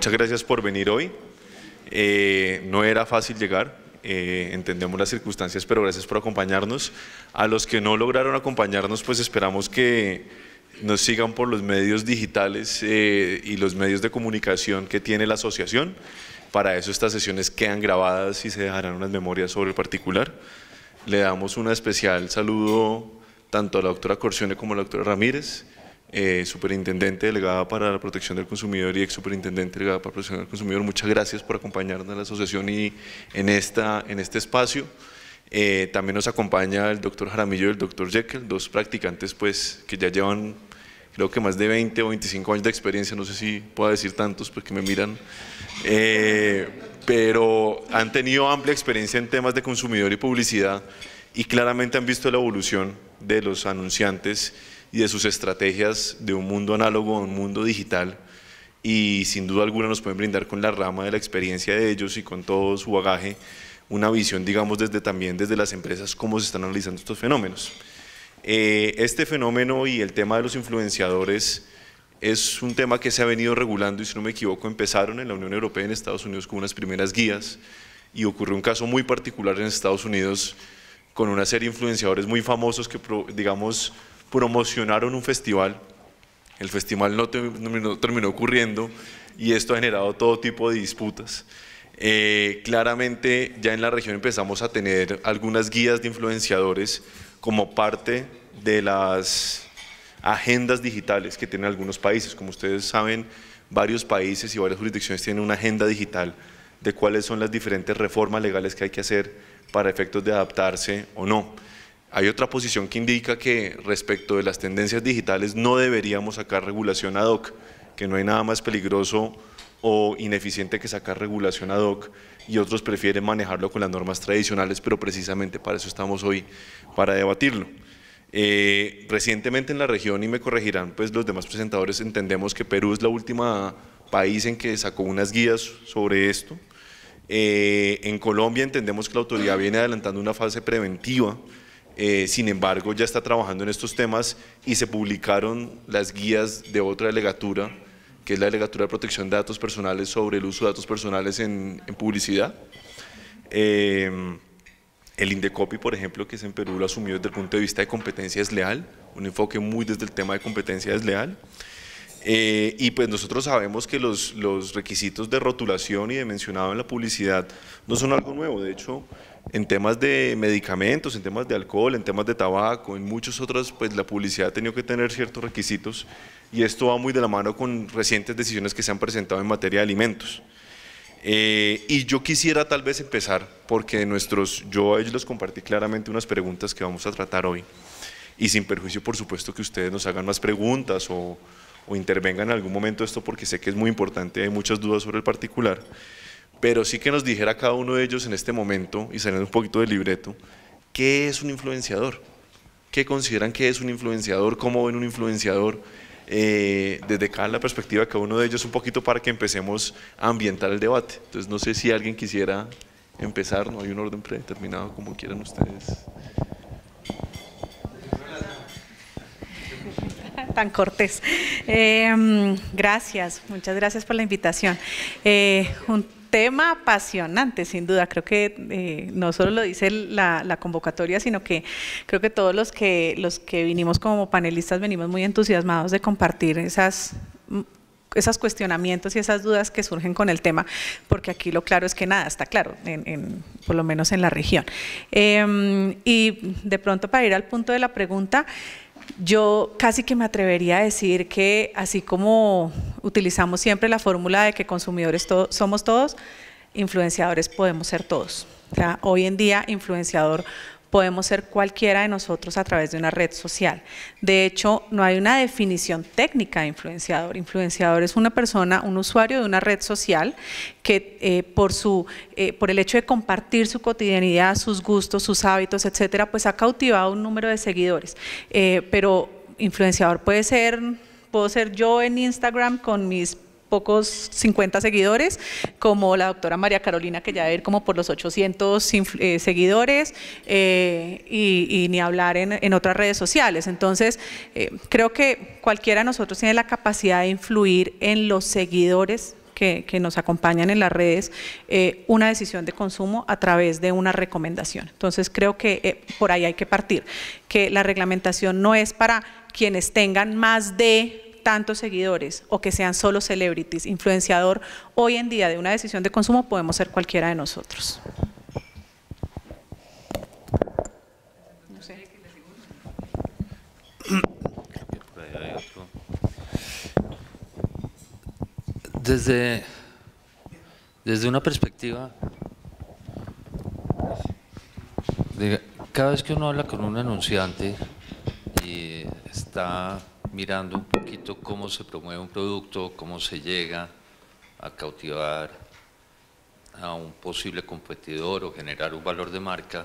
muchas gracias por venir hoy. No era fácil llegar, entendemos las circunstancias, pero gracias por acompañarnos. A los que no lograron acompañarnos, pues esperamos que nos sigan por los medios digitales y los medios de comunicación que tiene la asociación. Para eso estas sesiones quedan grabadas y se dejarán unas memorias sobre el particular. Le damos un especial saludo tanto a la doctora Corcione como a la doctora Ramírez, superintendente delegada para la protección del consumidor y ex superintendente delegada para la protección del consumidor. Muchas gracias por acompañarnos a la asociación y en este espacio. También nos acompaña el doctor Jaramillo y el doctor Jekyll, dos practicantes pues que ya llevan creo que más de 20 o 25 años de experiencia, no sé si puedo decir tantos porque me miran, pero han tenido amplia experiencia en temas de consumidor y publicidad y claramente han visto la evolución de los anunciantes y de sus estrategias de un mundo análogo a un mundo digital, y sin duda alguna nos pueden brindar con la rama de la experiencia de ellos y con todo su bagaje una visión, digamos, también desde las empresas, cómo se están analizando estos fenómenos. Este fenómeno y el tema de los influenciadores es un tema que se ha venido regulando y, si no me equivoco, empezaron en la Unión Europea y en Estados Unidos con unas primeras guías, y ocurrió un caso muy particular en Estados Unidos con una serie de influenciadores muy famosos que, digamos, promocionaron un festival. El festival no terminó ocurriendo y esto ha generado todo tipo de disputas. Claramente ya en la región empezamos a tener algunas guías de influenciadores como parte de las agendas digitales que tienen algunos países. Como ustedes saben, varios países y varias jurisdicciones tienen una agenda digital de cuáles son las diferentes reformas legales que hay que hacer para efectos de adaptarse o no. Hay otra posición que indica que respecto de las tendencias digitales no deberíamos sacar regulación ad hoc, que no hay nada más peligroso o ineficiente que sacar regulación ad hoc, y otros prefieren manejarlo con las normas tradicionales, pero precisamente para eso estamos hoy, para debatirlo. Recientemente en la región, y me corregirán pues los demás presentadores, entendemos que Perú es la última país en que sacó unas guías sobre esto. En Colombia entendemos que la autoridad viene adelantando una fase preventiva, sin embargo ya está trabajando en estos temas y se publicaron las guías de otra delegatura, que es la Delegatura de Protección de Datos Personales sobre el uso de datos personales en publicidad. El Indecopi, por ejemplo, que es en Perú, lo asumió desde el punto de vista de competencia desleal, un enfoque muy desde el tema de competencia desleal. Y pues nosotros sabemos que los requisitos de rotulación y de mencionado en la publicidad no son algo nuevo. De hecho, en temas de medicamentos, en temas de alcohol, en temas de tabaco, en muchos otros, pues la publicidad ha tenido que tener ciertos requisitos, y esto va muy de la mano con recientes decisiones que se han presentado en materia de alimentos. Y yo quisiera tal vez empezar, porque yo a ellos les compartí claramente unas preguntas que vamos a tratar hoy, y sin perjuicio por supuesto que ustedes nos hagan más preguntas o intervengan en algún momento esto, porque sé que es muy importante, hay muchas dudas sobre el particular, pero sí que nos dijera cada uno de ellos en este momento, y saliendo un poquito del libreto, ¿qué es un influenciador? ¿Qué consideran que es un influenciador? ¿Cómo ven un influenciador? Desde cada la perspectiva de cada uno de ellos, un poquito para que empecemos a ambientar el debate. Entonces no sé si alguien quisiera empezar, no hay un orden predeterminado, como quieran ustedes. Tan cortés. Gracias, muchas gracias por la invitación. Un tema apasionante, sin duda. Creo que no solo lo dice la convocatoria, sino que creo que todos los que vinimos como panelistas venimos muy entusiasmados de compartir esos cuestionamientos y esas dudas que surgen con el tema, porque aquí lo claro es que nada está claro, por lo menos en la región. Y de pronto, para ir al punto de la pregunta, yo casi que me atrevería a decir que, así como utilizamos siempre la fórmula de que consumidores somos todos, influenciadores podemos ser todos. O sea, hoy en día influenciador podemos ser cualquiera de nosotros a través de una red social. De hecho, no hay una definición técnica de influenciador. Influenciador es una persona, un usuario de una red social que por el hecho de compartir su cotidianidad, sus gustos, sus hábitos, etcétera, pues ha cautivado un número de seguidores. Pero influenciador puedo ser yo en Instagram con mis pocos 50 seguidores, como la doctora María Carolina, que ya debe ir como por los 800 seguidores, y ni hablar en otras redes sociales. Entonces, creo que cualquiera de nosotros tiene la capacidad de influir en los seguidores que nos acompañan en las redes, una decisión de consumo a través de una recomendación. Entonces creo que por ahí hay que partir, que la reglamentación no es para quienes tengan más de tantos seguidores o que sean solo celebrities. Influenciador hoy en día de una decisión de consumo podemos ser cualquiera de nosotros. No sé. Desde una perspectiva, cada vez que uno habla con un anunciante y está mirando un poquito cómo se promueve un producto, cómo se llega a cautivar a un posible competidor o generar un valor de marca,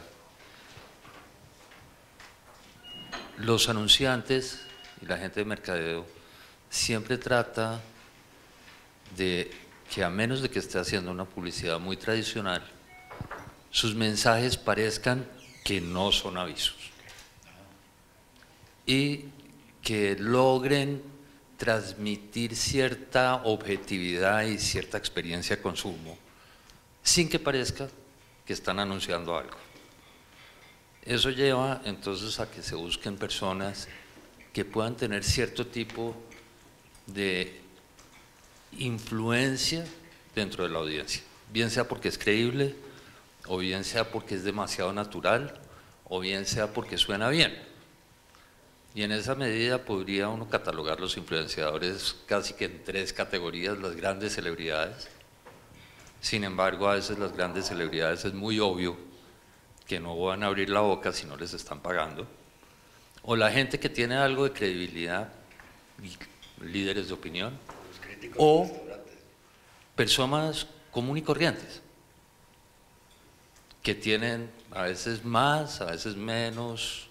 los anunciantes y la gente de mercadeo siempre trata de que, a menos de que esté haciendo una publicidad muy tradicional, sus mensajes parezcan que no son avisos y que logren transmitir cierta objetividad y cierta experiencia de consumo sin que parezca que están anunciando algo. Eso lleva entonces a que se busquen personas que puedan tener cierto tipo de influencia dentro de la audiencia, bien sea porque es creíble, o bien sea porque es demasiado natural, o bien sea porque suena bien. Y en esa medida podría uno catalogar los influenciadores casi que en 3 categorías: las grandes celebridades. Sin embargo, a veces las grandes celebridades es muy obvio que no van a abrir la boca si no les están pagando, o la gente que tiene algo de credibilidad, líderes de opinión, o personas comunes y corrientes, que tienen a veces más, a veces menos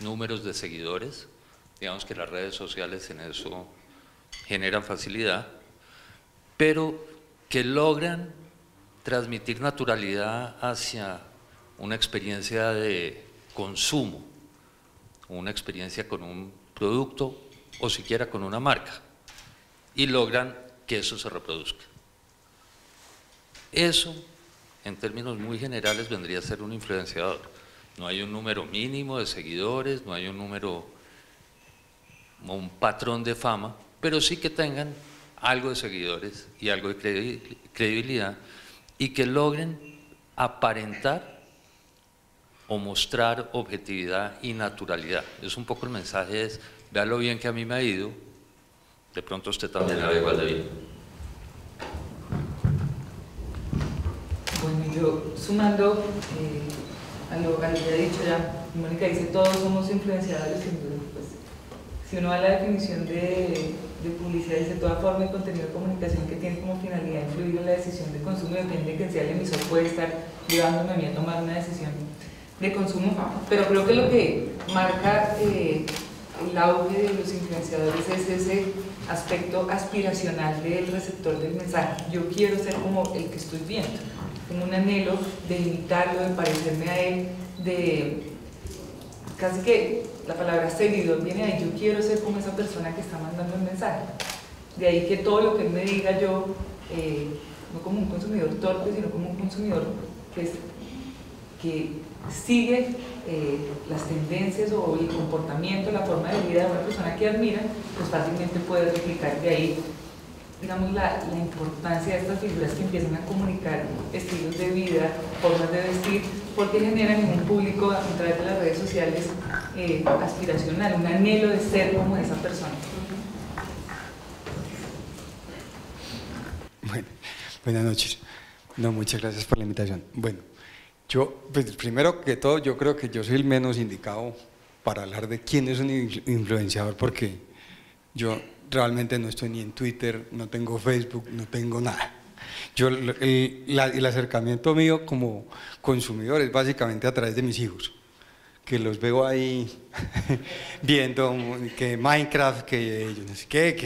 números de seguidores. Digamos que las redes sociales en eso generan facilidad, pero que logran transmitir naturalidad hacia una experiencia de consumo, una experiencia con un producto o siquiera con una marca, y logran que eso se reproduzca. Eso, en términos muy generales, vendría a ser un influenciador. No hay un número mínimo de seguidores, no hay un número, un patrón de fama, pero sí que tengan algo de seguidores y algo de credibilidad, y que logren aparentar o mostrar objetividad y naturalidad. Es un poco el mensaje, es: vea lo bien que a mí me ha ido, de pronto usted también la ve igual de bien. Bueno, yo sumando a lo que ha dicho ya, Mónica dice, todos somos influenciadores, sin duda. Pues, si uno va a la definición de publicidad, dice: toda forma y contenido de comunicación que tiene como finalidad influir en la decisión de consumo, depende de que sea el emisor, puede estar llevándome a mí a tomar una decisión de consumo. Pero creo que lo que marca el auge de los influenciadores es ese aspecto aspiracional del receptor del mensaje. Yo quiero ser como el que estoy viendo, como un anhelo de imitarlo, de parecerme a él, de casi que la palabra seguidor viene de ahí. Yo quiero ser como esa persona que está mandando el mensaje. De ahí que todo lo que él me diga yo, no como un consumidor torpe, sino como un consumidor que sigue las tendencias o el comportamiento, la forma de vida de una persona que admira, pues fácilmente puede replicar. De ahí, digamos, la importancia de estas figuras que empiezan a comunicar estilos de vida, formas de vestir, porque generan en un público a través de las redes sociales aspiracional, un anhelo de ser como esa persona. Bueno, buenas noches. No, muchas gracias por la invitación. Bueno, yo, pues primero que todo, yo creo que yo soy el menos indicado para hablar de quién es un influenciador, porque yo realmente no estoy ni en Twitter, no tengo Facebook, no tengo nada. Yo, el acercamiento mío como consumidor es básicamente a través de mis hijos, que los veo ahí viendo que Minecraft, que yo no sé qué,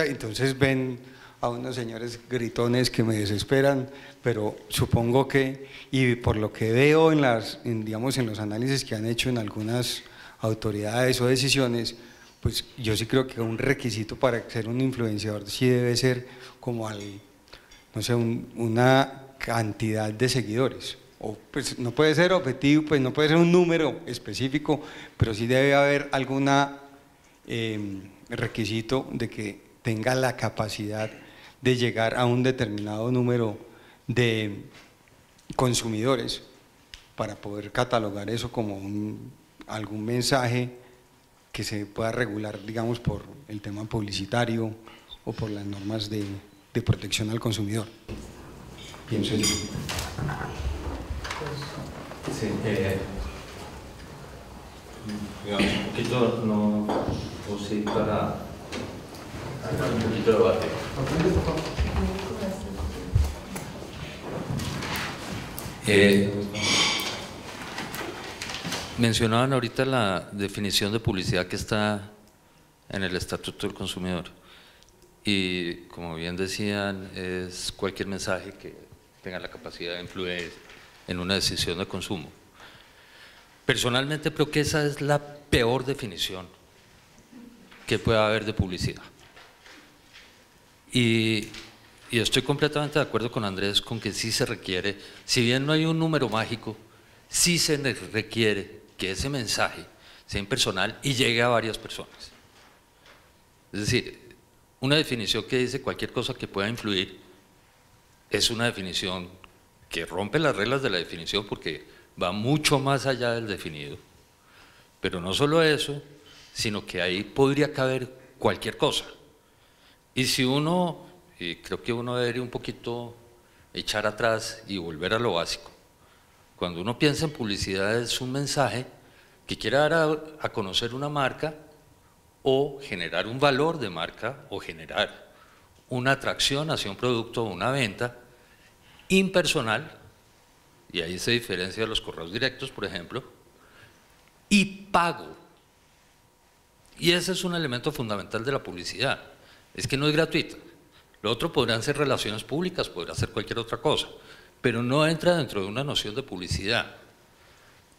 entonces ven a unos señores gritones que me desesperan, pero supongo que, y por lo que veo digamos, en los análisis que han hecho en algunas autoridades o decisiones, pues yo sí creo que un requisito para ser un influenciador sí debe ser como no sé, una cantidad de seguidores. O pues no puede ser objetivo, pues no puede ser un número específico, pero sí debe haber algún requisito de que tenga la capacidad de llegar a un determinado número de consumidores para poder catalogar eso como algún mensaje que se pueda regular, digamos, por el tema publicitario o por las normas de protección al consumidor. Pienso yo. Sí, digamos, un poquito, no, o sí, para un poquito de debate. Mencionaban ahorita la definición de publicidad que está en el Estatuto del Consumidor y, como bien decían, es cualquier mensaje que tenga la capacidad de influir en una decisión de consumo. Personalmente creo que esa es la peor definición que pueda haber de publicidad. Y estoy completamente de acuerdo con Andrés con que sí se requiere, si bien no hay un número mágico, sí se requiere que ese mensaje sea impersonal y llegue a varias personas. Es decir, una definición que dice cualquier cosa que pueda influir es una definición que rompe las reglas de la definición porque va mucho más allá del definido. Pero no solo eso, sino que ahí podría caber cualquier cosa. Y si uno, y creo que uno debería un poquito echar atrás y volver a lo básico, cuando uno piensa en publicidad es un mensaje que quiere dar a conocer una marca o generar un valor de marca o generar una atracción hacia un producto o una venta impersonal, y ahí se diferencia de los correos directos, por ejemplo, y pago. Y ese es un elemento fundamental de la publicidad, es que no es gratuita. Lo otro podrán ser relaciones públicas, podrá ser cualquier otra cosa, pero no entra dentro de una noción de publicidad.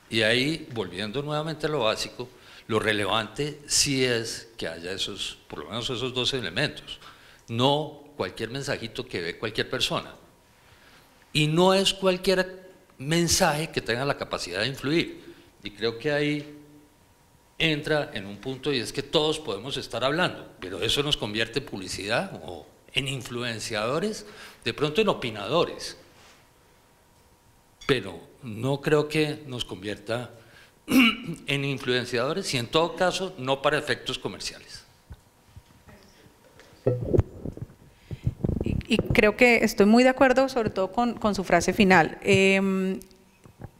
Y ahí, volviendo nuevamente a lo básico, lo relevante sí es que haya esos, por lo menos esos dos elementos, no cualquier mensajito que ve cualquier persona. Y no es cualquier mensaje que tenga la capacidad de influir. Y creo que ahí entra en un punto y es que todos podemos estar hablando, pero eso nos convierte en publicidad o en influenciadores, de pronto en opinadores. Pero no creo que nos convierta en influenciadores y en todo caso no para efectos comerciales. Y creo que estoy muy de acuerdo, sobre todo con su frase final,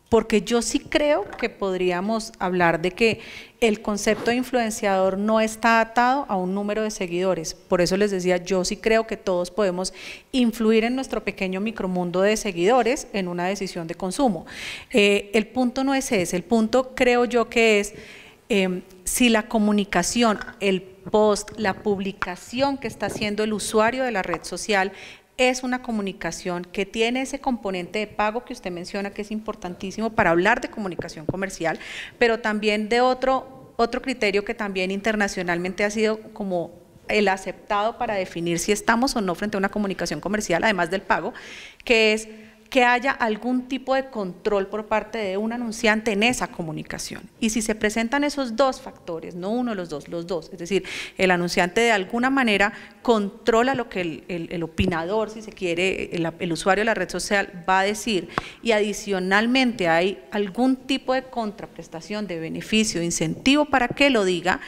porque yo sí creo que podríamos hablar de que el concepto de influenciador no está atado a un número de seguidores. Por eso les decía, yo sí creo que todos podemos influir en nuestro pequeño micromundo de seguidores en una decisión de consumo. El punto no es ese, el punto creo yo que es si la comunicación, el post, la publicación que está haciendo el usuario de la red social es una comunicación que tiene ese componente de pago que usted menciona que es importantísimo para hablar de comunicación comercial, pero también de otro criterio que también internacionalmente ha sido como el aceptado para definir si estamos o no frente a una comunicación comercial, además del pago, que es que haya algún tipo de control por parte de un anunciante en esa comunicación. Y si se presentan esos dos factores, no uno, los dos, es decir, el anunciante de alguna manera controla lo que el opinador, si se quiere, el usuario de la red social va a decir, y adicionalmente hay algún tipo de contraprestación, de beneficio, de incentivo para que lo diga,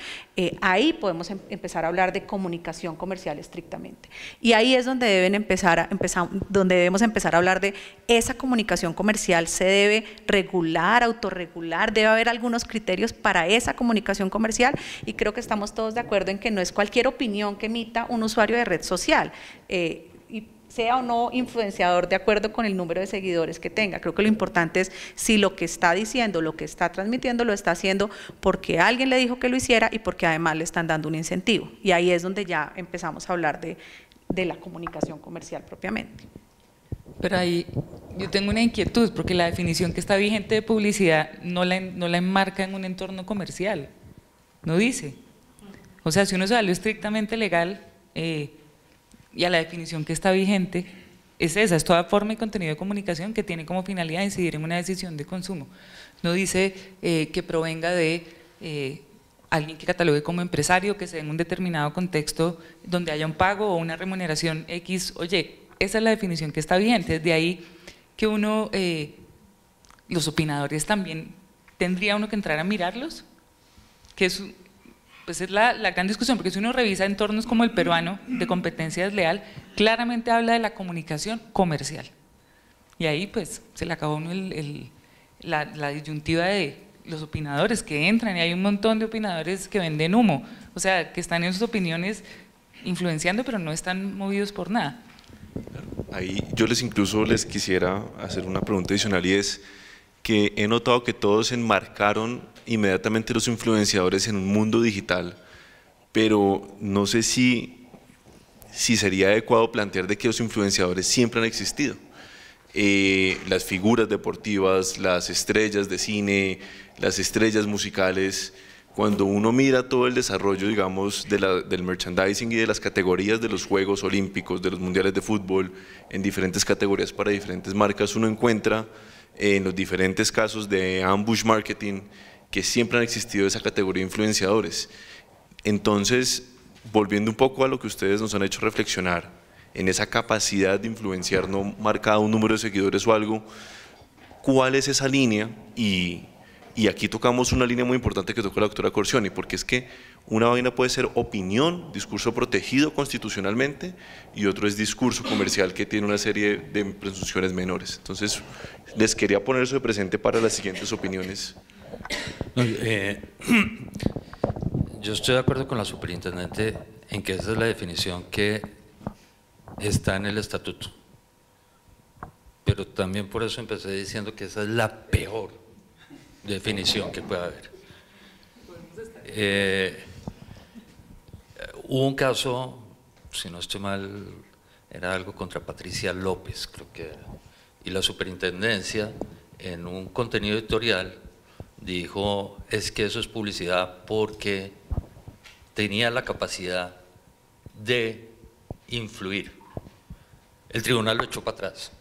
ahí podemos empezar a hablar de comunicación comercial estrictamente. Y ahí es donde debemos empezar a hablar de esa comunicación comercial. Se debe regular, autorregular, debe haber algunos criterios para esa comunicación comercial, y creo que estamos todos de acuerdo en que no es cualquier opinión que emita un usuario de red social, y sea o no influenciador de acuerdo con el número de seguidores que tenga. Creo que lo importante es si lo que está diciendo, lo que está transmitiendo, lo está haciendo porque alguien le dijo que lo hiciera y porque además le están dando un incentivo. Y ahí es donde ya empezamos a hablar de la comunicación comercial propiamente. Pero ahí yo tengo una inquietud, porque la definición que está vigente de publicidad no la enmarca en un entorno comercial, no dice. O sea, si uno se va a lo estrictamente legal y a la definición que está vigente, es esa, es toda forma y contenido de comunicación que tiene como finalidad incidir en una decisión de consumo. No dice que provenga de alguien que catalogue como empresario, que se dé en un determinado contexto donde haya un pago o una remuneración X o Y. Esa es la definición que está bien. Desde ahí que uno, los opinadores también, tendría uno que entrar a mirarlos, que es, pues es la gran discusión, porque si uno revisa entornos como el peruano de competencia desleal, claramente habla de la comunicación comercial. Y ahí pues se le acabó a uno la disyuntiva de los opinadores que entran, y hay un montón de opinadores que venden humo, o sea, que están en sus opiniones influenciando, pero no están movidos por nada. Ahí yo incluso les quisiera hacer una pregunta adicional, y es que he notado que todos enmarcaron inmediatamente los influenciadores en un mundo digital, pero no sé si sería adecuado plantear de que los influenciadores siempre han existido. Las figuras deportivas, las estrellas de cine, las estrellas musicales, cuando uno mira todo el desarrollo, digamos, del merchandising y de las categorías de los Juegos Olímpicos, de los Mundiales de Fútbol, en diferentes categorías para diferentes marcas, uno encuentra en los diferentes casos de ambush marketing que siempre han existido esa categoría de influenciadores. Entonces, volviendo un poco a lo que ustedes nos han hecho reflexionar, en esa capacidad de influenciar, no marcada un número de seguidores o algo, ¿cuál es esa línea? Y aquí tocamos una línea muy importante que tocó la doctora Corcioni, porque es que una vaina puede ser opinión, discurso protegido constitucionalmente, y otro es discurso comercial que tiene una serie de presunciones menores. Entonces, les quería poner eso de presente para las siguientes opiniones. Yo estoy de acuerdo con la superintendente en que esa es la definición que está en el estatuto, pero también por eso empecé diciendo que esa es la peor definición que puede haber. Hubo un caso, si no estoy mal, era algo contra Patricia López, creo que era, y la superintendencia en un contenido editorial dijo, es que eso es publicidad porque tenía la capacidad de influir. El tribunal lo echó para atrás.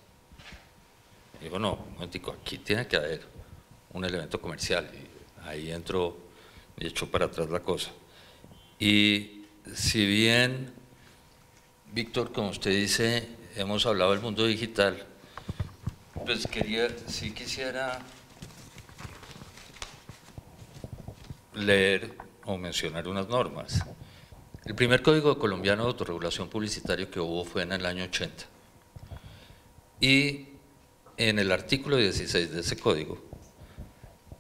Digo, no, un momentico, aquí tiene que haber un elemento comercial, y ahí entró y echó para atrás la cosa. Y si bien, Víctor, como usted dice, hemos hablado del mundo digital, pues sí quisiera leer o mencionar unas normas. El primer código colombiano de autorregulación publicitaria que hubo fue en el año 80. Y en el artículo 16 de ese código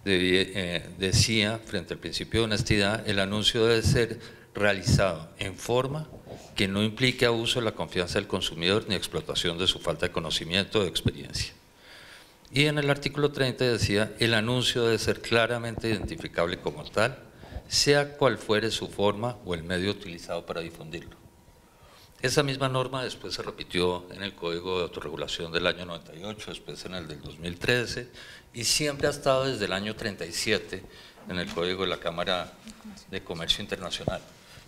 decía, frente al principio de honestidad, el anuncio debe ser realizado en forma que no implique abuso de la confianza del consumidor ni explotación de su falta de conocimiento o de experiencia. Y en el artículo 30 decía, el anuncio debe ser claramente identificable como tal, sea cual fuere su forma o el medio utilizado para difundirlo. Esa misma norma después se repitió en el Código de Autorregulación del año 98, después en el del 2013, y siempre ha estado desde el año 37 en el Código de la Cámara de Comercio Internacional.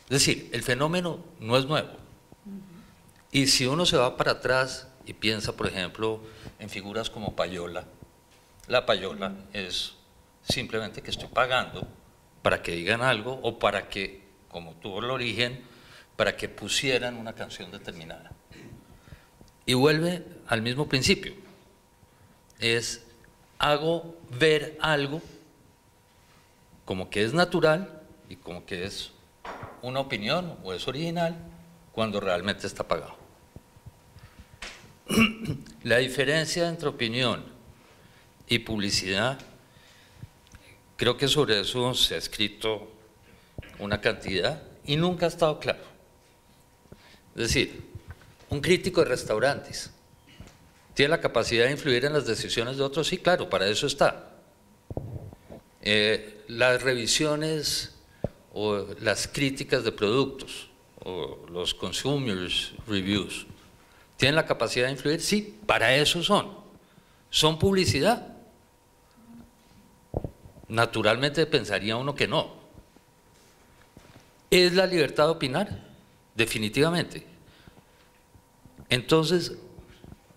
Es decir, el fenómeno no es nuevo. Y si uno se va para atrás y piensa, por ejemplo, en figuras como payola, la payola es simplemente que estoy pagando para que digan algo o para que, como tuvo el origen, para que pusieran una canción determinada. Y vuelve al mismo principio, es hago ver algo como que es natural y como que es una opinión o es original cuando realmente está pagado. La diferencia entre opinión y publicidad, creo que sobre eso se ha escrito una cantidad y nunca ha estado claro. Es decir, un crítico de restaurantes tiene la capacidad de influir en las decisiones de otros, sí, claro, para eso está. Las revisiones o las críticas de productos o los consumers reviews, ¿tienen la capacidad de influir? Sí, para eso son. ¿Son publicidad? Naturalmente pensaría uno que no. ¿Es la libertad de opinar? Definitivamente. Entonces,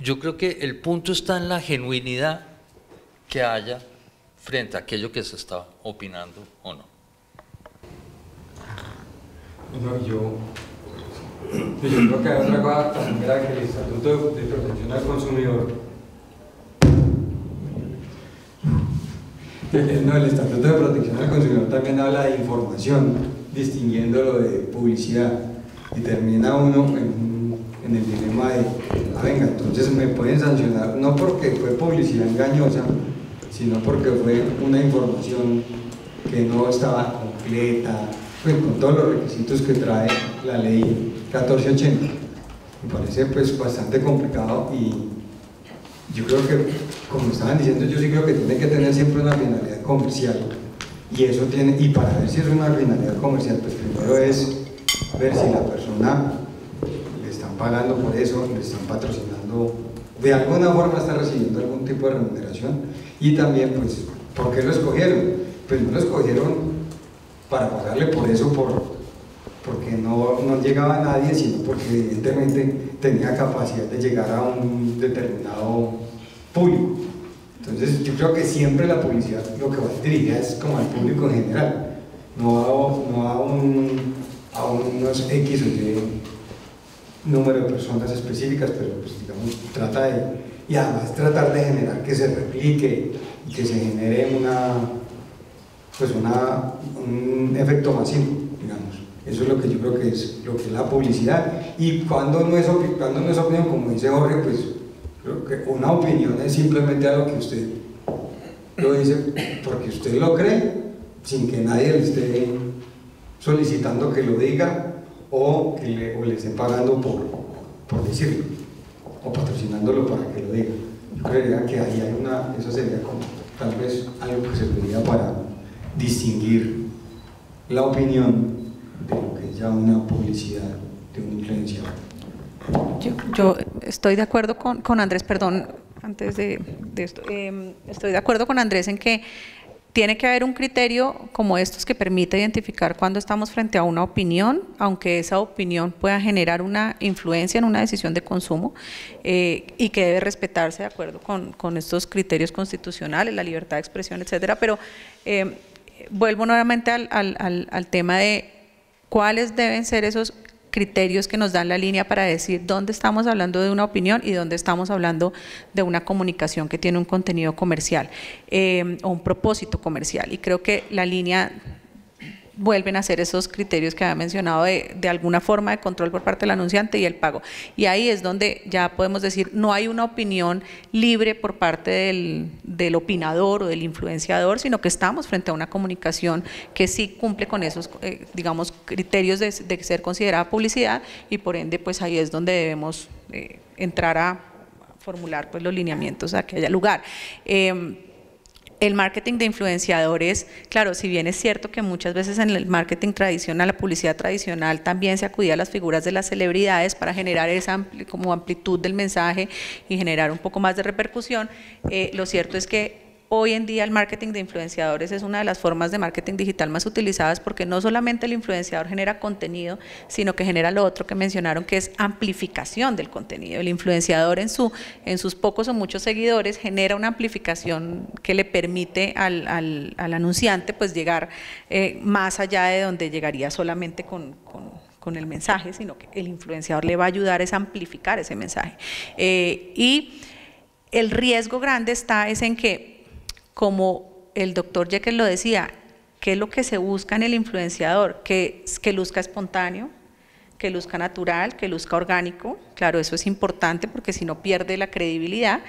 Yo creo que el punto está en la genuinidad que haya frente a aquello que se está opinando o no. No, yo creo que hay otra cosa también, era que el Estatuto de Protección al Consumidor, no, el Estatuto de Protección al Consumidor también habla de información, distinguiéndolo de publicidad, y termina uno en el dilema de, venga, entonces me pueden sancionar, no porque fue publicidad engañosa, sino porque fue una información que no estaba completa, pues, con todos los requisitos que trae la ley 1480. Me parece pues bastante complicado, y yo creo que, como estaban diciendo, yo sí creo que tiene que tener siempre una finalidad comercial, y eso tiene, y para ver si es una finalidad comercial, pues primero es ver si la persona le están pagando por eso, le están patrocinando, de alguna forma está recibiendo algún tipo de remuneración, y también pues, ¿por qué lo escogieron? Pues no lo escogieron para pagarle por eso, porque no llegaba a nadie, sino porque evidentemente tenía capacidad de llegar a un determinado público. Entonces yo creo que siempre la publicidad lo que va dirigida es como al público en general, no a unos X o Y número de personas específicas, pero pues, digamos, trata de, y además tratar de generar que se replique y que se genere un efecto masivo, digamos. Eso es lo que yo creo que es la publicidad. Y cuando no es opinión, como dice Jorge, pues creo que una opinión es simplemente algo que usted lo dice porque usted lo cree, sin que nadie le esté solicitando que lo diga, o le esté pagando por decirlo, o patrocinándolo para que lo diga. Yo creería que ahí hay eso sería como tal vez algo que serviría para distinguir la opinión de lo que es ya una publicidad de un influenciador. Yo estoy de acuerdo con Andrés, perdón, antes de esto, estoy de acuerdo con Andrés en que tiene que haber un criterio como estos que permita identificar cuando estamos frente a una opinión, aunque esa opinión pueda generar una influencia en una decisión de consumo, y que debe respetarse de acuerdo con estos criterios constitucionales, la libertad de expresión, etcétera. Pero vuelvo nuevamente al tema de cuáles deben ser esos criterios que nos dan la línea para decir dónde estamos hablando de una opinión y dónde estamos hablando de una comunicación que tiene un contenido comercial o un propósito comercial. Y creo que la línea vuelven a ser esos criterios que había mencionado de alguna forma de control por parte del anunciante y el pago. Y ahí es donde ya podemos decir, no hay una opinión libre por parte del opinador o del influenciador, sino que estamos frente a una comunicación que sí cumple con esos, digamos, criterios de ser considerada publicidad, y por ende, pues ahí es donde debemos entrar a formular pues los lineamientos a que haya lugar. El marketing de influenciadores, claro, si bien es cierto que muchas veces en el marketing tradicional, la publicidad tradicional, también se acudía a las figuras de las celebridades para generar esa como amplitud del mensaje y generar un poco más de repercusión, lo cierto es que hoy en día el marketing de influenciadores es una de las formas de marketing digital más utilizadas, porque no solamente el influenciador genera contenido, sino que genera lo otro que mencionaron, que es amplificación del contenido. El influenciador en sus pocos o muchos seguidores genera una amplificación que le permite al anunciante pues llegar más allá de donde llegaría solamente con el mensaje, sino que el influenciador le va a ayudar a amplificar ese mensaje. Y el riesgo grande es en que, como el doctor Jekyll lo decía, ¿qué es lo que se busca en el influenciador? Que luzca espontáneo, que luzca natural, que luzca orgánico. Claro, eso es importante porque si no pierde la credibilidad,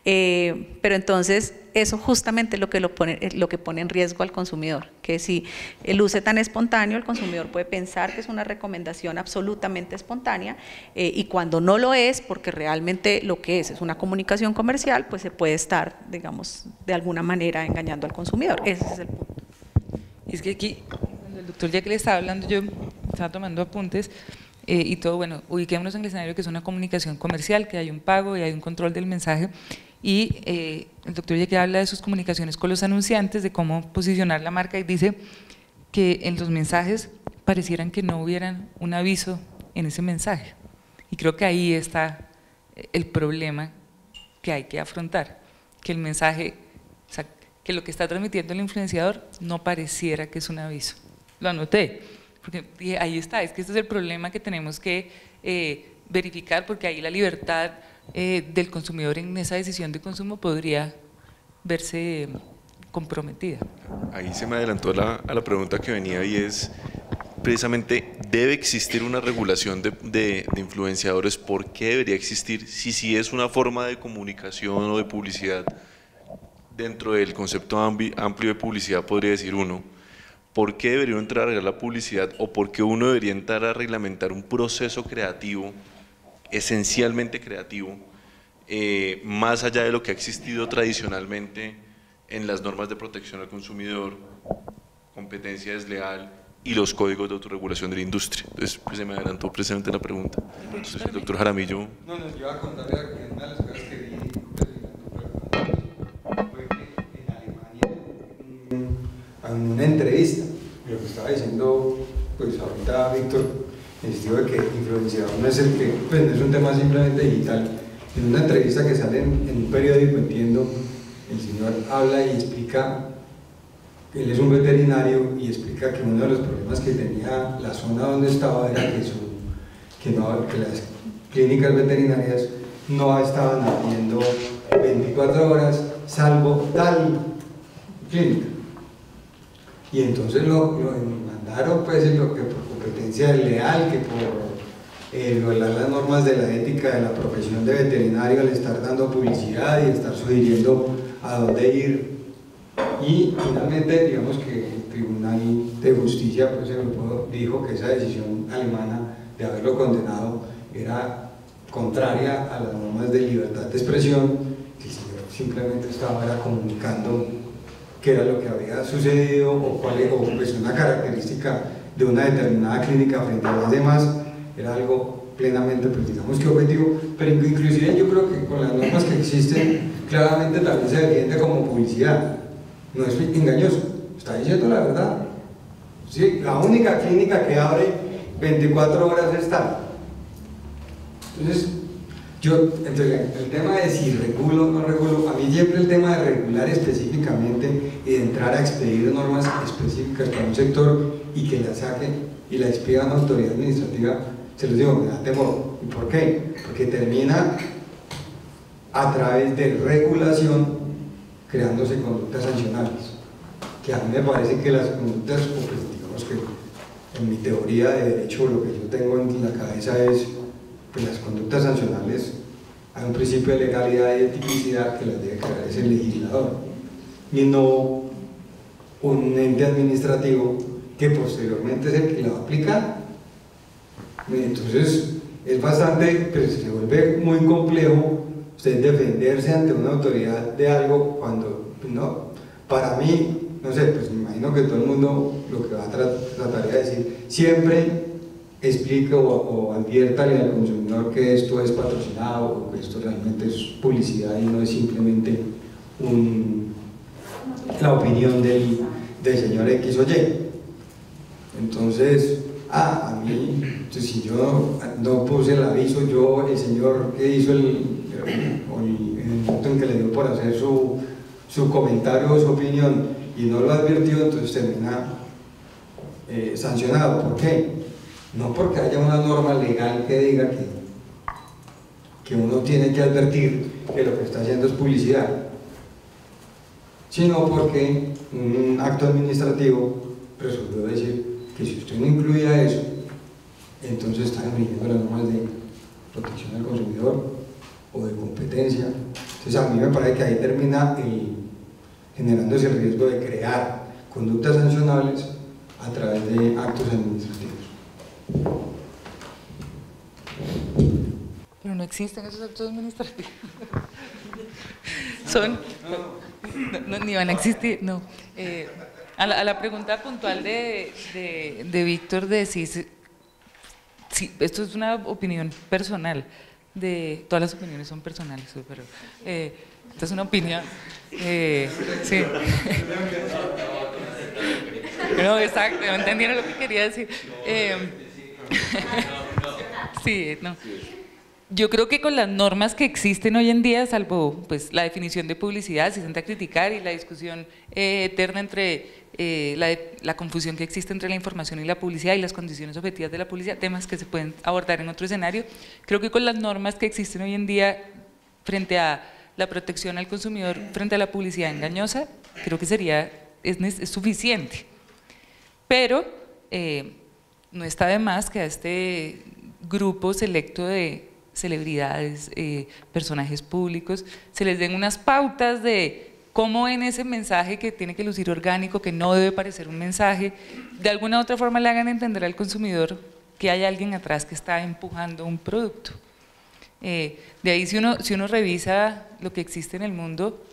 pero entonces eso justamente es lo que pone en riesgo al consumidor, que si luce tan espontáneo, el consumidor puede pensar que es una recomendación absolutamente espontánea, y cuando no lo es, porque realmente lo que es una comunicación comercial, pues se puede estar, digamos, de alguna manera engañando al consumidor. Ese es el punto. Y es que aquí, cuando el doctor Jekyll estaba hablando, yo estaba tomando apuntes, y todo, bueno, ubiquémonos en el escenario que es una comunicación comercial, que hay un pago y hay un control del mensaje, y el doctor Jekyll habla de sus comunicaciones con los anunciantes, de cómo posicionar la marca, y dice que en los mensajes parecieran que no hubieran un aviso en ese mensaje, y creo que ahí está el problema que hay que afrontar, que el mensaje, o sea, que lo que está transmitiendo el influenciador no pareciera que es un aviso. Lo anoté, porque dije, ahí está, es que este es el problema que tenemos que verificar, porque ahí la libertad del consumidor en esa decisión de consumo podría verse comprometida. Ahí se me adelantó a la pregunta que venía, y es precisamente, ¿debe existir una regulación de influenciadores? ¿Por qué debería existir? Si es una forma de comunicación o de publicidad, dentro del concepto amplio de publicidad podría decir uno, ¿por qué debería entrar a regar la publicidad, o por qué uno debería entrar a reglamentar un proceso creativo, esencialmente creativo, más allá de lo que ha existido tradicionalmente en las normas de protección al consumidor, competencia desleal y los códigos de autorregulación de la industria? Entonces, pues, se me adelantó precisamente la pregunta. Entonces, el doctor Jaramillo… No, yo iba a contarle que una de las cosas que vi fue que en Alemania, en una entrevista, lo que estaba diciendo, pues ahorita Víctor, en el sentido de que influenciador no es el que, pues no es un tema simplemente digital. En una entrevista que sale en un periódico, entiendo, el señor habla y explica, él es un veterinario, y explica que uno de los problemas que tenía la zona donde estaba era que las clínicas veterinarias no estaban atendiendo 24 horas, salvo tal clínica. Y entonces lo mandaron, pues, lo que por competencia desleal, que por violar las normas de la ética de la profesión de veterinario al estar dando publicidad y estar sugiriendo a dónde ir. Y finalmente, digamos que el Tribunal de Justicia, pues, dijo que esa decisión alemana de haberlo condenado era contraria a las normas de libertad de expresión, que el señor simplemente estaba comunicando qué era lo que había sucedido, o pues una característica de una determinada clínica frente a las demás. Era algo plenamente, pues, digamos que objetivo, pero inclusive yo creo que con las normas que existen claramente también se defiende como publicidad. No es engañoso, está diciendo la verdad. Sí, la única clínica que abre 24 horas es tal. Entonces, el tema de si regulo o no regulo, a mí siempre el tema de regular específicamente y de entrar a expedir normas específicas para un sector y que la saquen y la expida una autoridad administrativa, se los digo, me da temor. ¿Y por qué? Porque termina a través de regulación creándose conductas sancionables, que a mí me parece que las conductas, pues, digamos que en mi teoría de derecho lo que yo tengo en la cabeza es, pues, las conductas sancionables, hay un principio de legalidad y de tipicidad que las debe crear es el legislador, y no un ente administrativo que posteriormente es el que la va a aplicar. Entonces es bastante, pues, se vuelve muy complejo usted defenderse ante una autoridad de algo cuando, no, para mí, no sé, pues me imagino que todo el mundo lo que va a tratar de decir, siempre explique o adviértale al consumidor que esto es patrocinado o que esto realmente es publicidad y no es simplemente la opinión del señor X o Y. Entonces, a mí, entonces, si yo no puse el aviso, el señor que hizo en el momento en que le dio por hacer su comentario o su opinión y no lo advirtió, entonces termina sancionado. ¿Por qué? No porque haya una norma legal que diga que uno tiene que advertir que lo que está haciendo es publicidad, sino porque un acto administrativo resolvió decir que si usted no incluía eso, entonces está infringiendo las normas de protección al consumidor o de competencia. Entonces a mí me parece que ahí termina generando ese riesgo de crear conductas sancionables a través de actos administrativos. Pero no existen esos actos administrativos. Ni van a existir, no. A la pregunta puntual de Víctor de si esto es una opinión personal, todas las opiniones son personales, pero esta es una opinión, sí. No, exacto, entendieron lo que quería decir. Sí, no. Yo creo que con las normas que existen hoy en día, salvo pues la definición de publicidad, se intenta criticar, y la discusión eterna entre la confusión que existe entre la información y la publicidad y las condiciones objetivas de la publicidad, temas que se pueden abordar en otro escenario. Creo que con las normas que existen hoy en día frente a la protección al consumidor, frente a la publicidad engañosa, creo que es suficiente. Pero no está de más que a este grupo selecto de celebridades, personajes públicos, se les den unas pautas de cómo en ese mensaje que tiene que lucir orgánico, que no debe parecer un mensaje, de alguna u otra forma le hagan entender al consumidor que hay alguien atrás que está empujando un producto. De ahí si uno revisa lo que existe en el mundo,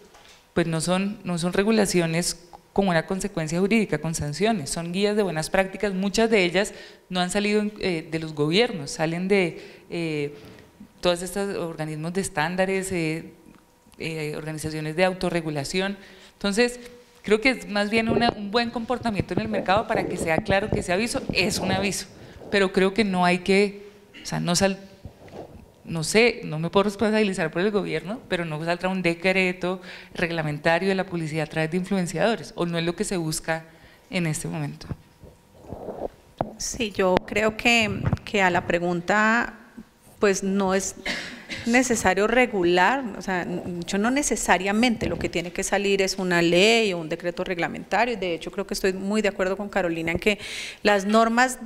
pues no son regulaciones con una consecuencia jurídica, con sanciones, son guías de buenas prácticas. Muchas de ellas no han salido de los gobiernos, salen de todos estos organismos de estándares, organizaciones de autorregulación. Entonces, creo que es más bien un buen comportamiento en el mercado para que sea claro que ese aviso es un aviso, pero creo que no hay que, o sea, no sé, no me puedo responsabilizar por el gobierno, pero no saldrá un decreto reglamentario de la publicidad a través de influenciadores, o no es lo que se busca en este momento. Sí, yo creo que a la pregunta, pues no es necesario regular, o sea, no necesariamente lo que tiene que salir es una ley o un decreto reglamentario. De hecho, creo que estoy muy de acuerdo con Carolina en que las normas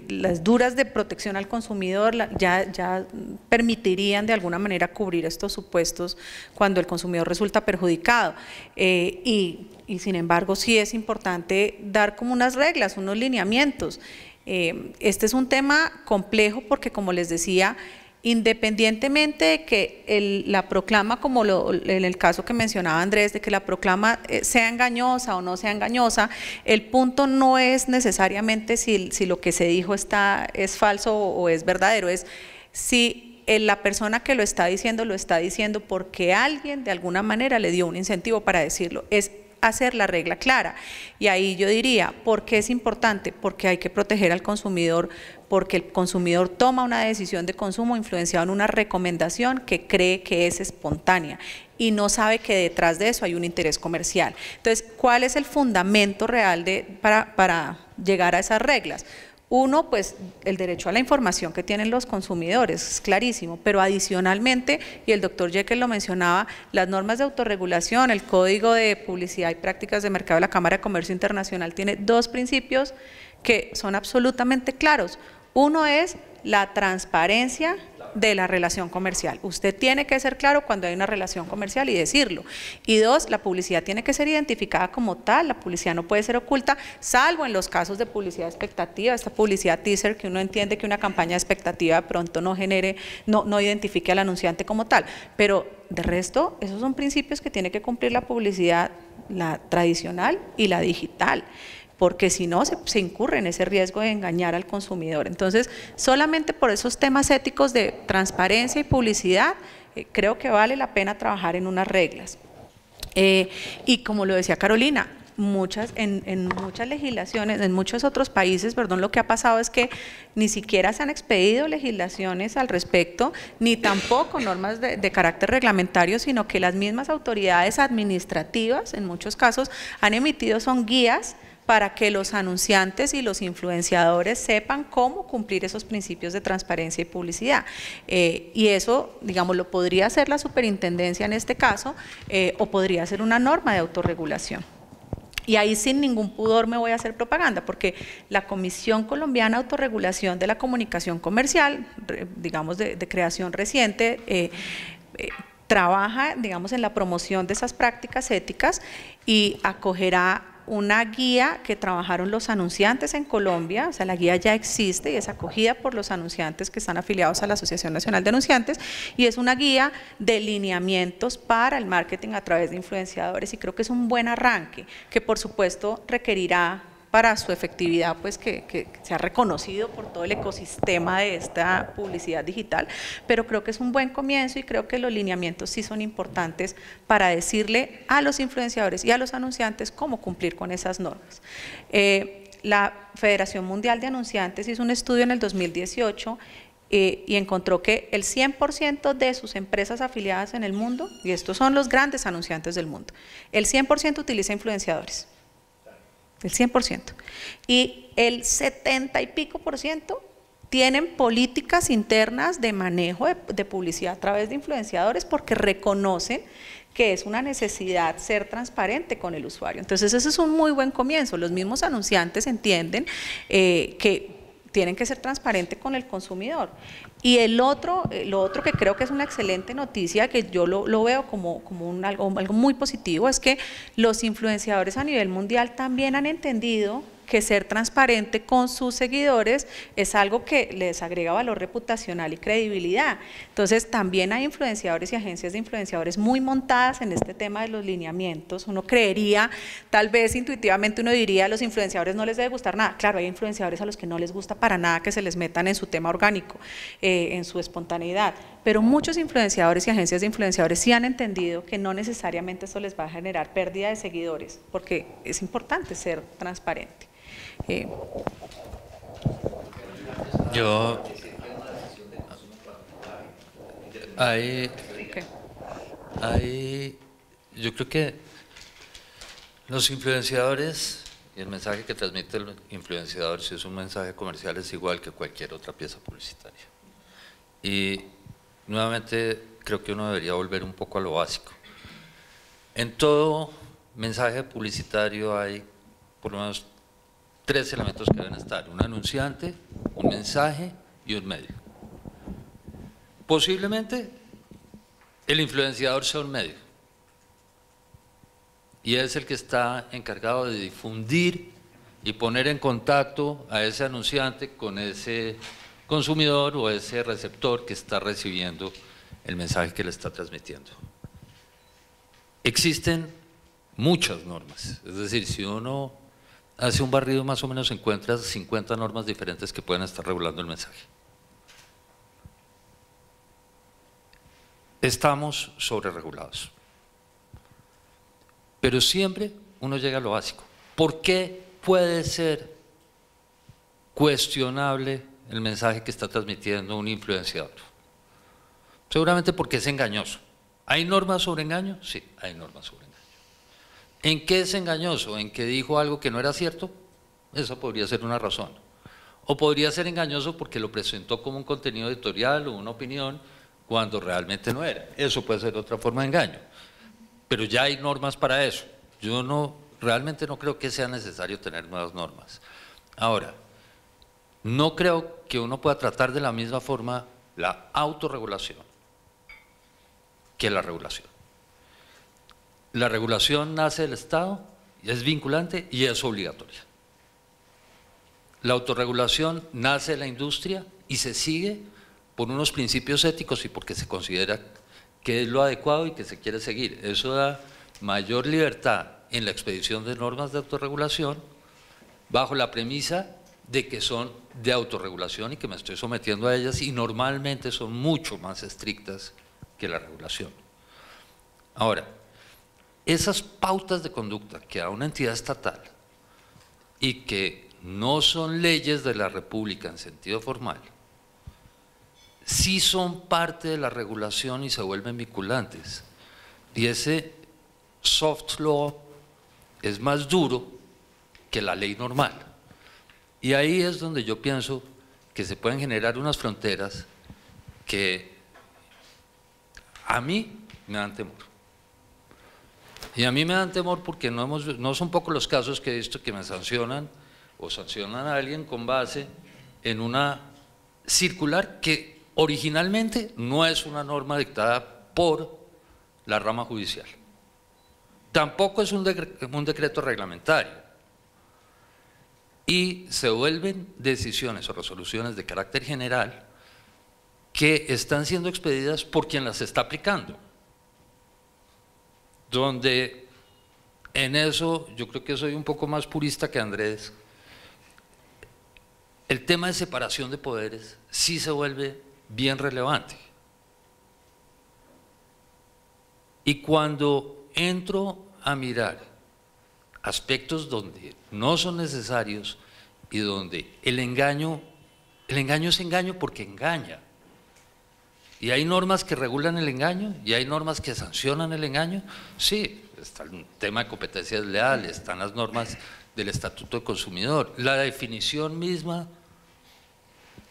las duras de protección al consumidor ya permitirían de alguna manera cubrir estos supuestos cuando el consumidor resulta perjudicado. Y sin embargo, sí es importante dar como unas reglas, unos lineamientos. Este es un tema complejo porque, como les decía, independientemente de que la proclama, como en el caso que mencionaba Andrés, de que la proclama sea engañosa o no sea engañosa, el punto no es necesariamente si lo que se dijo es falso o es verdadero, es si la persona que lo está diciendo porque alguien de alguna manera le dio un incentivo para decirlo. Es hacer la regla clara. Y ahí yo diría, ¿por qué es importante? Porque hay que proteger al consumidor, porque el consumidor toma una decisión de consumo influenciado en una recomendación que cree que es espontánea y no sabe que detrás de eso hay un interés comercial. Entonces, ¿cuál es el fundamento real para llegar a esas reglas? Uno, pues el derecho a la información que tienen los consumidores, es clarísimo, pero adicionalmente, y el doctor Jekyll lo mencionaba, las normas de autorregulación, el Código de Publicidad y Prácticas de Mercado de la Cámara de Comercio Internacional tiene dos principios que son absolutamente claros. Uno es la transparencia de la relación comercial. Usted tiene que ser claro cuando hay una relación comercial y decirlo. Y dos, la publicidad tiene que ser identificada como tal, la publicidad no puede ser oculta, salvo en los casos de publicidad expectativa, esta publicidad teaser que uno entiende que una campaña de expectativa de pronto no identifique al anunciante como tal. Pero de resto, esos son principios que tiene que cumplir la publicidad, la tradicional y la digital, porque si no se incurre en ese riesgo de engañar al consumidor. Entonces, solamente por esos temas éticos de transparencia y publicidad, creo que vale la pena trabajar en unas reglas. Y como lo decía Carolina, en muchas legislaciones, en muchos otros países, lo que ha pasado es que ni siquiera se han expedido legislaciones al respecto, ni tampoco normas de carácter reglamentario, sino que las mismas autoridades administrativas, en muchos casos, han emitido guías para que los anunciantes y los influenciadores sepan cómo cumplir esos principios de transparencia y publicidad. Y eso, digamos, lo podría hacer la superintendencia en este caso, o podría ser una norma de autorregulación. Y ahí sin ningún pudor me voy a hacer propaganda, porque la Comisión Colombiana de Autorregulación de la Comunicación Comercial, digamos de creación reciente, trabaja, digamos, en la promoción de esas prácticas éticas y acogerá una guía que trabajaron los anunciantes en Colombia, o sea, la guía ya existe y es acogida por los anunciantes que están afiliados a la Asociación Nacional de Anunciantes, y es una guía de lineamientos para el marketing a través de influenciadores, y creo que es un buen arranque, que por supuesto requerirá para su efectividad, pues que sea reconocido por todo el ecosistema de esta publicidad digital, pero creo que es un buen comienzo y creo que los lineamientos sí son importantes para decirle a los influenciadores y a los anunciantes cómo cumplir con esas normas. La Federación Mundial de Anunciantes hizo un estudio en el 2018 y encontró que el 100% de sus empresas afiliadas en el mundo, y estos son los grandes anunciantes del mundo, el 100% utiliza influenciadores, el 100%, y el 70 y pico por ciento tienen políticas internas de manejo de publicidad a través de influenciadores porque reconocen que es una necesidad ser transparente con el usuario. Entonces ese es un muy buen comienzo. Los mismos anunciantes entienden que tienen que ser transparentes con el consumidor. Y lo otro que creo que es una excelente noticia, que yo lo veo como algo muy positivo, es que los influenciadores a nivel mundial también han entendido que ser transparente con sus seguidores es algo que les agrega valor reputacional y credibilidad. Entonces también hay influenciadores y agencias de influenciadores muy montadas en este tema de los lineamientos. Uno creería, tal vez intuitivamente uno diría, a los influenciadores no les debe gustar nada. Claro, hay influenciadores a los que no les gusta para nada que se les metan en su tema orgánico, en su espontaneidad, pero muchos influenciadores y agencias de influenciadores sí han entendido que no necesariamente eso les va a generar pérdida de seguidores, porque es importante ser transparente. Yo creo que los influenciadores y el mensaje que transmite el influenciador, si es un mensaje comercial, es igual que cualquier otra pieza publicitaria. Y nuevamente creo que uno debería volver un poco a lo básico. En todo mensaje publicitario hay por lo menos 3 elementos que deben estar: un anunciante, un mensaje y un medio. Posiblemente el influenciador sea un medio y es el que está encargado de difundir y poner en contacto a ese anunciante con ese consumidor o ese receptor que está recibiendo el mensaje que le está transmitiendo. Existen muchas normas, es decir, si uno hace un barrido más o menos encuentra 50 normas diferentes que pueden estar regulando el mensaje. Estamos sobreregulados. Pero siempre uno llega a lo básico. ¿Por qué puede ser cuestionable el mensaje que está transmitiendo un influenciador? Seguramente porque es engañoso. ¿Hay normas sobre engaño? Sí, hay normas sobre engaño. ¿En qué es engañoso? ¿En que dijo algo que no era cierto? Esa podría ser una razón. O podría ser engañoso porque lo presentó como un contenido editorial o una opinión cuando realmente no era. Eso puede ser otra forma de engaño. Pero ya hay normas para eso. Yo realmente no creo que sea necesario tener nuevas normas. Ahora, no creo que uno pueda tratar de la misma forma la autorregulación que la regulación. La regulación nace del Estado, es vinculante y es obligatoria. La autorregulación nace de la industria y se sigue por unos principios éticos y porque se considera que es lo adecuado y que se quiere seguir. Eso da mayor libertad en la expedición de normas de autorregulación bajo la premisa de que son de autorregulación y que me estoy sometiendo a ellas y normalmente son mucho más estrictas que la regulación. Ahora, esas pautas de conducta que a una entidad estatal y que no son leyes de la República en sentido formal, sí son parte de la regulación y se vuelven vinculantes. Y ese soft law es más duro que la ley normal. Y ahí es donde yo pienso que se pueden generar unas fronteras que a mí me dan temor. Y a mí me dan temor porque no son pocos los casos que he visto que me sancionan o sancionan a alguien con base en una circular que originalmente no es una norma dictada por la rama judicial. Tampoco es un decreto reglamentario. Y se vuelven decisiones o resoluciones de carácter general que están siendo expedidas por quien las está aplicando. Donde en eso yo creo que soy un poco más purista que Andrés. El tema de separación de poderes sí se vuelve bien relevante. Y cuando entro a mirar aspectos donde no son necesarios y donde el engaño El engaño es engaño porque engaña. ¿Y hay normas que regulan el engaño? ¿Y hay normas que sancionan el engaño? Sí, está el tema de competencias leales, están las normas del Estatuto del Consumidor, la definición misma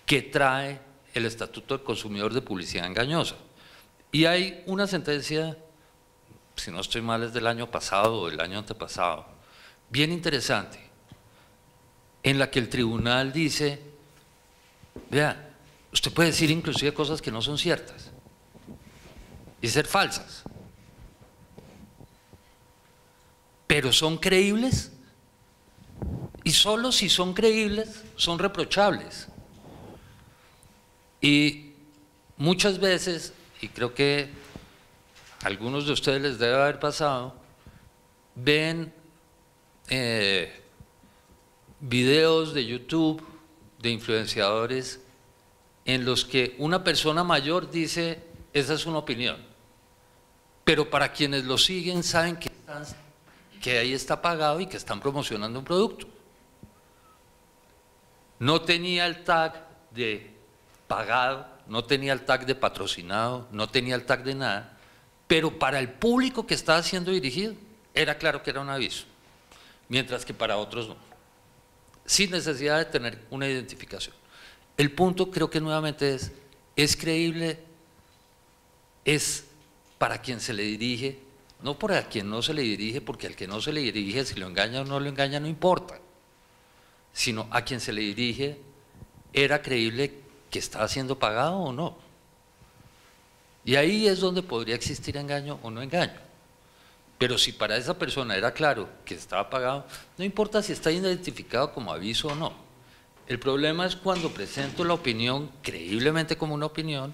que trae el Estatuto del Consumidor de publicidad engañosa. Y hay una sentencia, si no estoy mal es del año pasado o del año antepasado, bien interesante, en la que el tribunal dice, vea, usted puede decir inclusive cosas que no son ciertas y ser falsas, pero son creíbles, y solo si son creíbles son reprochables. Y muchas veces, y creo que a algunos de ustedes les debe haber pasado, ven videos de YouTube de influenciadores en los que una persona mayor dice, esa es una opinión, pero para quienes lo siguen saben que ahí está pagado y que están promocionando un producto. No tenía el tag de pagado, no tenía el tag de patrocinado, no tenía el tag de nada, pero para el público que estaba siendo dirigido era claro que era un aviso, mientras que para otros no, sin necesidad de tener una identificación. El punto creo que nuevamente es creíble, es para quien se le dirige, no para quien no se le dirige, porque al que no se le dirige, si lo engaña o no lo engaña, no importa, sino a quien se le dirige, ¿era creíble que estaba siendo pagado o no? Y ahí es donde podría existir engaño o no engaño. Pero si para esa persona era claro que estaba pagado, no importa si está identificado como aviso o no. El problema es cuando presento la opinión creíblemente como una opinión,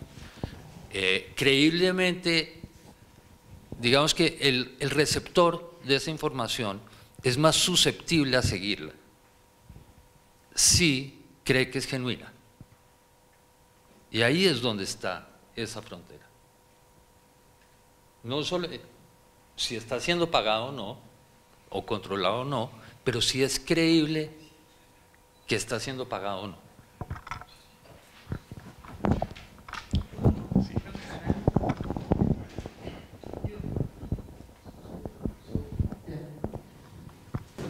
creíblemente, digamos que el receptor de esa información es más susceptible a seguirla si cree que es genuina. Y ahí es donde está esa frontera. No solo si está siendo pagado o no, o controlado o no, pero si es creíble que está siendo pagado o no.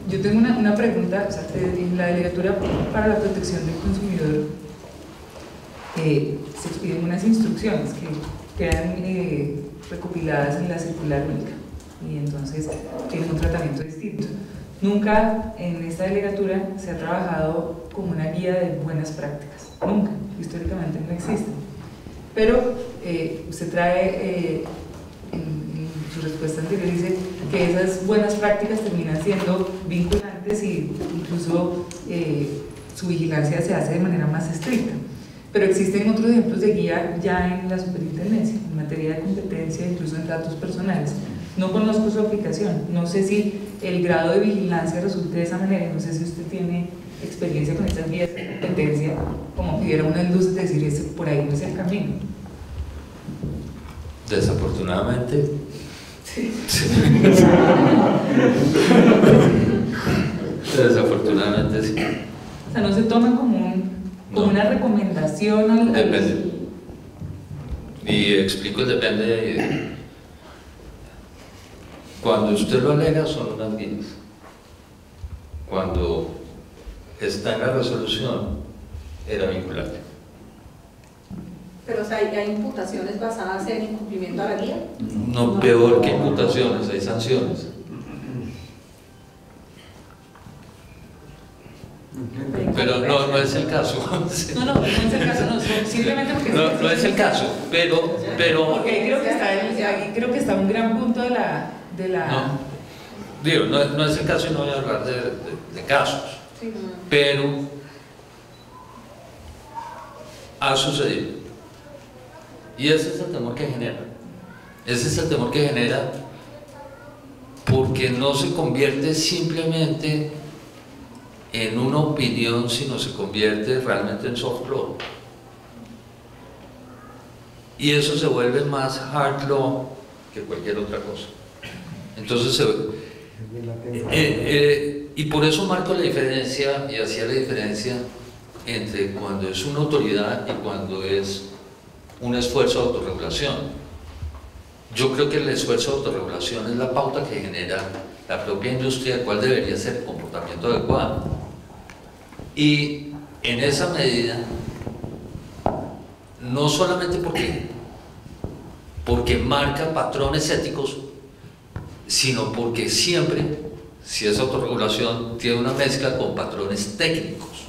Yo tengo una pregunta, o sea, en la Delegatura para la Protección del Consumidor se expiden unas instrucciones que quedan recopiladas en la circular única y entonces tienen un tratamiento distinto. Nunca en esta delegatura se ha trabajado como una guía de buenas prácticas, nunca, históricamente no existe. Pero usted trae en su respuesta anterior, dice que esas buenas prácticas terminan siendo vinculantes y incluso su vigilancia se hace de manera más estricta. Pero existen otros ejemplos de guía ya en la superintendencia, en materia de competencia, incluso en datos personales. No conozco su aplicación, no sé si el grado de vigilancia resulte de esa manera, no sé si usted tiene experiencia con estas guías de competencia, como pidiera una luz de decir, por ahí no es el camino. Desafortunadamente, sí. Desafortunadamente sí. O sea, no se toma como una recomendación. Depende. Y explico, depende. Cuando usted lo alega son unas guías. Cuando está en la resolución era vinculante. Pero o sea, ¿hay imputaciones basadas en incumplimiento a la guía? No, peor que imputaciones, hay sanciones. Pero no es el caso. No es el caso, no, simplemente porque no es el caso, pero porque ahí creo que está un gran punto de la no, digo, no es el caso y no voy a hablar de casos, sí, no. Pero ha sucedido y ese es el temor que genera. Ese es el temor que genera porque no se convierte simplemente en una opinión, sino se convierte realmente en soft law. Y eso se vuelve más hard law que cualquier otra cosa. Entonces, y por eso marco la diferencia, y hacía la diferencia entre cuando es una autoridad y cuando es un esfuerzo de autorregulación. Yo creo que el esfuerzo de autorregulación es la pauta que genera la propia industria de cuál debería ser el comportamiento adecuado. Y en esa medida, no solamente porque marca patrones éticos, sino porque siempre, si es autorregulación, tiene una mezcla con patrones técnicos,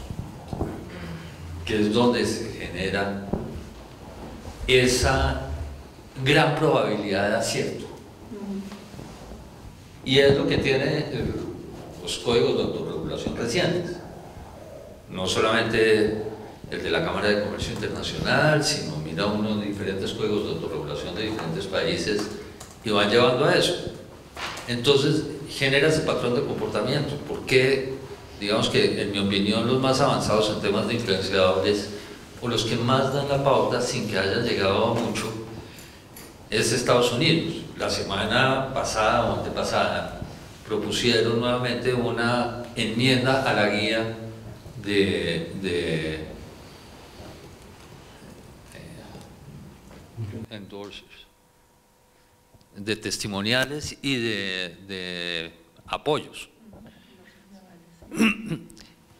que es donde se genera esa gran probabilidad de acierto. Y es lo que tienen los códigos de autorregulación recientes. No solamente el de la Cámara de Comercio Internacional, sino mira uno de diferentes códigos de autorregulación de diferentes países y van llevando a eso. Entonces genera ese patrón de comportamiento. Porque, digamos que en mi opinión, los más avanzados en temas de influenciadores, o los que más dan la pauta sin que haya llegado a mucho, es Estados Unidos. La semana pasada o antepasada propusieron nuevamente una enmienda a la guía de endorsers, de testimoniales y de apoyos.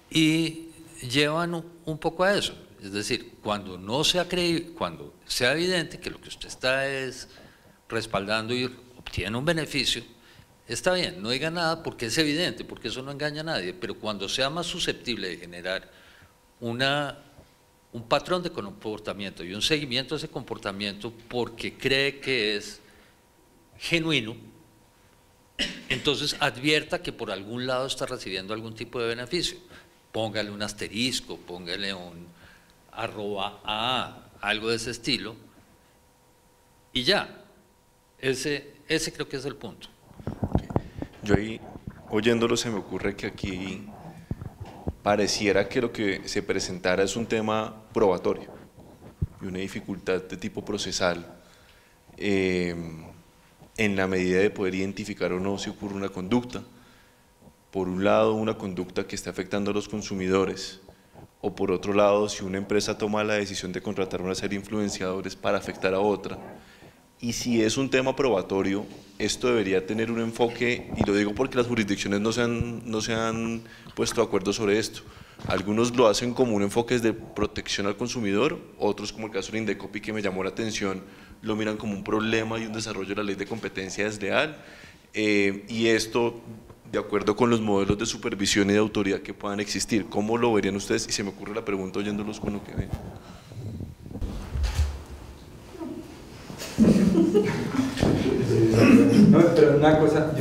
Y llevan un poco a eso. Es decir, cuando no sea creíble, cuando sea evidente que lo que usted está es respaldando y obtiene un beneficio, está bien, no diga nada porque es evidente, porque eso no engaña a nadie, pero cuando sea más susceptible de generar un patrón de comportamiento y un seguimiento de ese comportamiento porque cree que es genuino, entonces advierta que por algún lado está recibiendo algún tipo de beneficio. Póngale un asterisco, póngale un @a, algo de ese estilo, y ya. Ese creo que es el punto. Yo ahí, oyéndolo, se me ocurre que aquí pareciera que lo que se presentara es un tema probatorio y una dificultad de tipo procesal en la medida de poder identificar o no si ocurre una conducta. Por un lado, una conducta que está afectando a los consumidores, o por otro lado, si una empresa toma la decisión de contratar una serie de influenciadores para afectar a otra. Y si es un tema probatorio, esto debería tener un enfoque, y lo digo porque las jurisdicciones no se han puesto de acuerdo sobre esto. Algunos lo hacen como un enfoque de protección al consumidor, otros, como el caso de Indecopi, que me llamó la atención, lo miran como un problema y un desarrollo de la ley de competencia desleal. Y esto, de acuerdo con los modelos de supervisión y de autoridad que puedan existir. ¿Cómo lo verían ustedes? Y se me ocurre la pregunta oyéndolos con lo que ven. No, pero una cosa,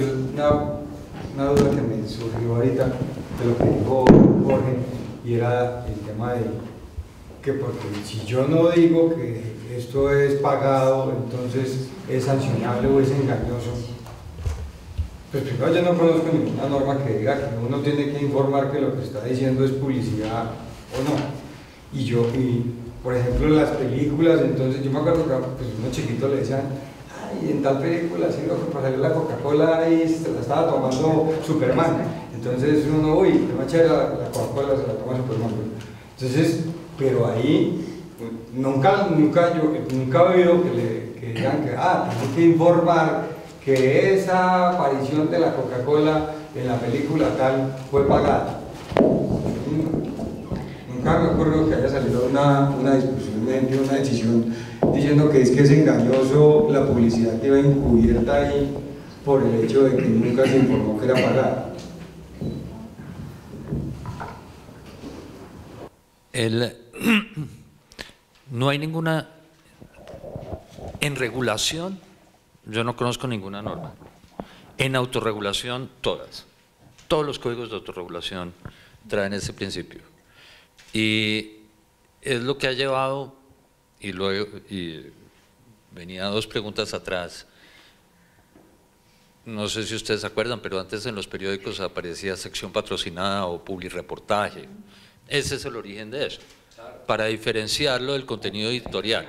una duda que me surgió ahorita de lo que dijo Jorge, y era el tema de que, porque si yo no digo que esto es pagado, entonces es sancionable o es engañoso. Pues primero, yo no conozco ninguna norma que diga que uno tiene que informar que lo que está diciendo es publicidad o no. Y por ejemplo, las películas, entonces yo me acuerdo que pues, unos chiquitos le decían, ay, en tal película, sí, lo que pasaría la Coca-Cola y se la estaba tomando Superman. Entonces uno, uy, qué más chévere la Coca-Cola, se la toma Superman. Entonces, pero ahí, nunca he oído que digan que, tengo que informar que esa aparición de la Coca-Cola en la película tal fue pagada. Nunca me ocurrió que haya salido una discusión, una decisión diciendo que es engañoso la publicidad que iba encubierta ahí por el hecho de que nunca se informó que era pagada. No hay ninguna, en regulación, yo no conozco ninguna norma. En autorregulación, todos los códigos de autorregulación traen ese principio. Y es lo que ha llevado, y venía 2 preguntas atrás, no sé si ustedes se acuerdan, pero antes en los periódicos aparecía sección patrocinada o publireportaje. Ese es el origen de eso, para diferenciarlo del contenido editorial.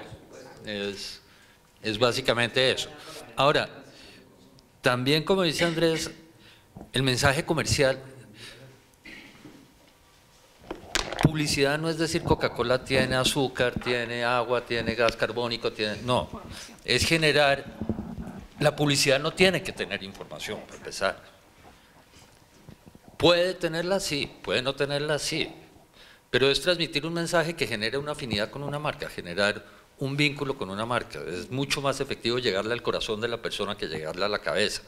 Es básicamente eso. Ahora, también, como dice Andrés, el mensaje comercial publicidad no es decir Coca-Cola tiene azúcar, tiene agua, tiene gas carbónico, no, es generar, la publicidad no tiene que tener información, para empezar. Puede tenerla, sí, puede no tenerla, sí, pero es transmitir un mensaje que genere una afinidad con una marca, generar un vínculo con una marca. Es mucho más efectivo llegarle al corazón de la persona que llegarle a la cabeza.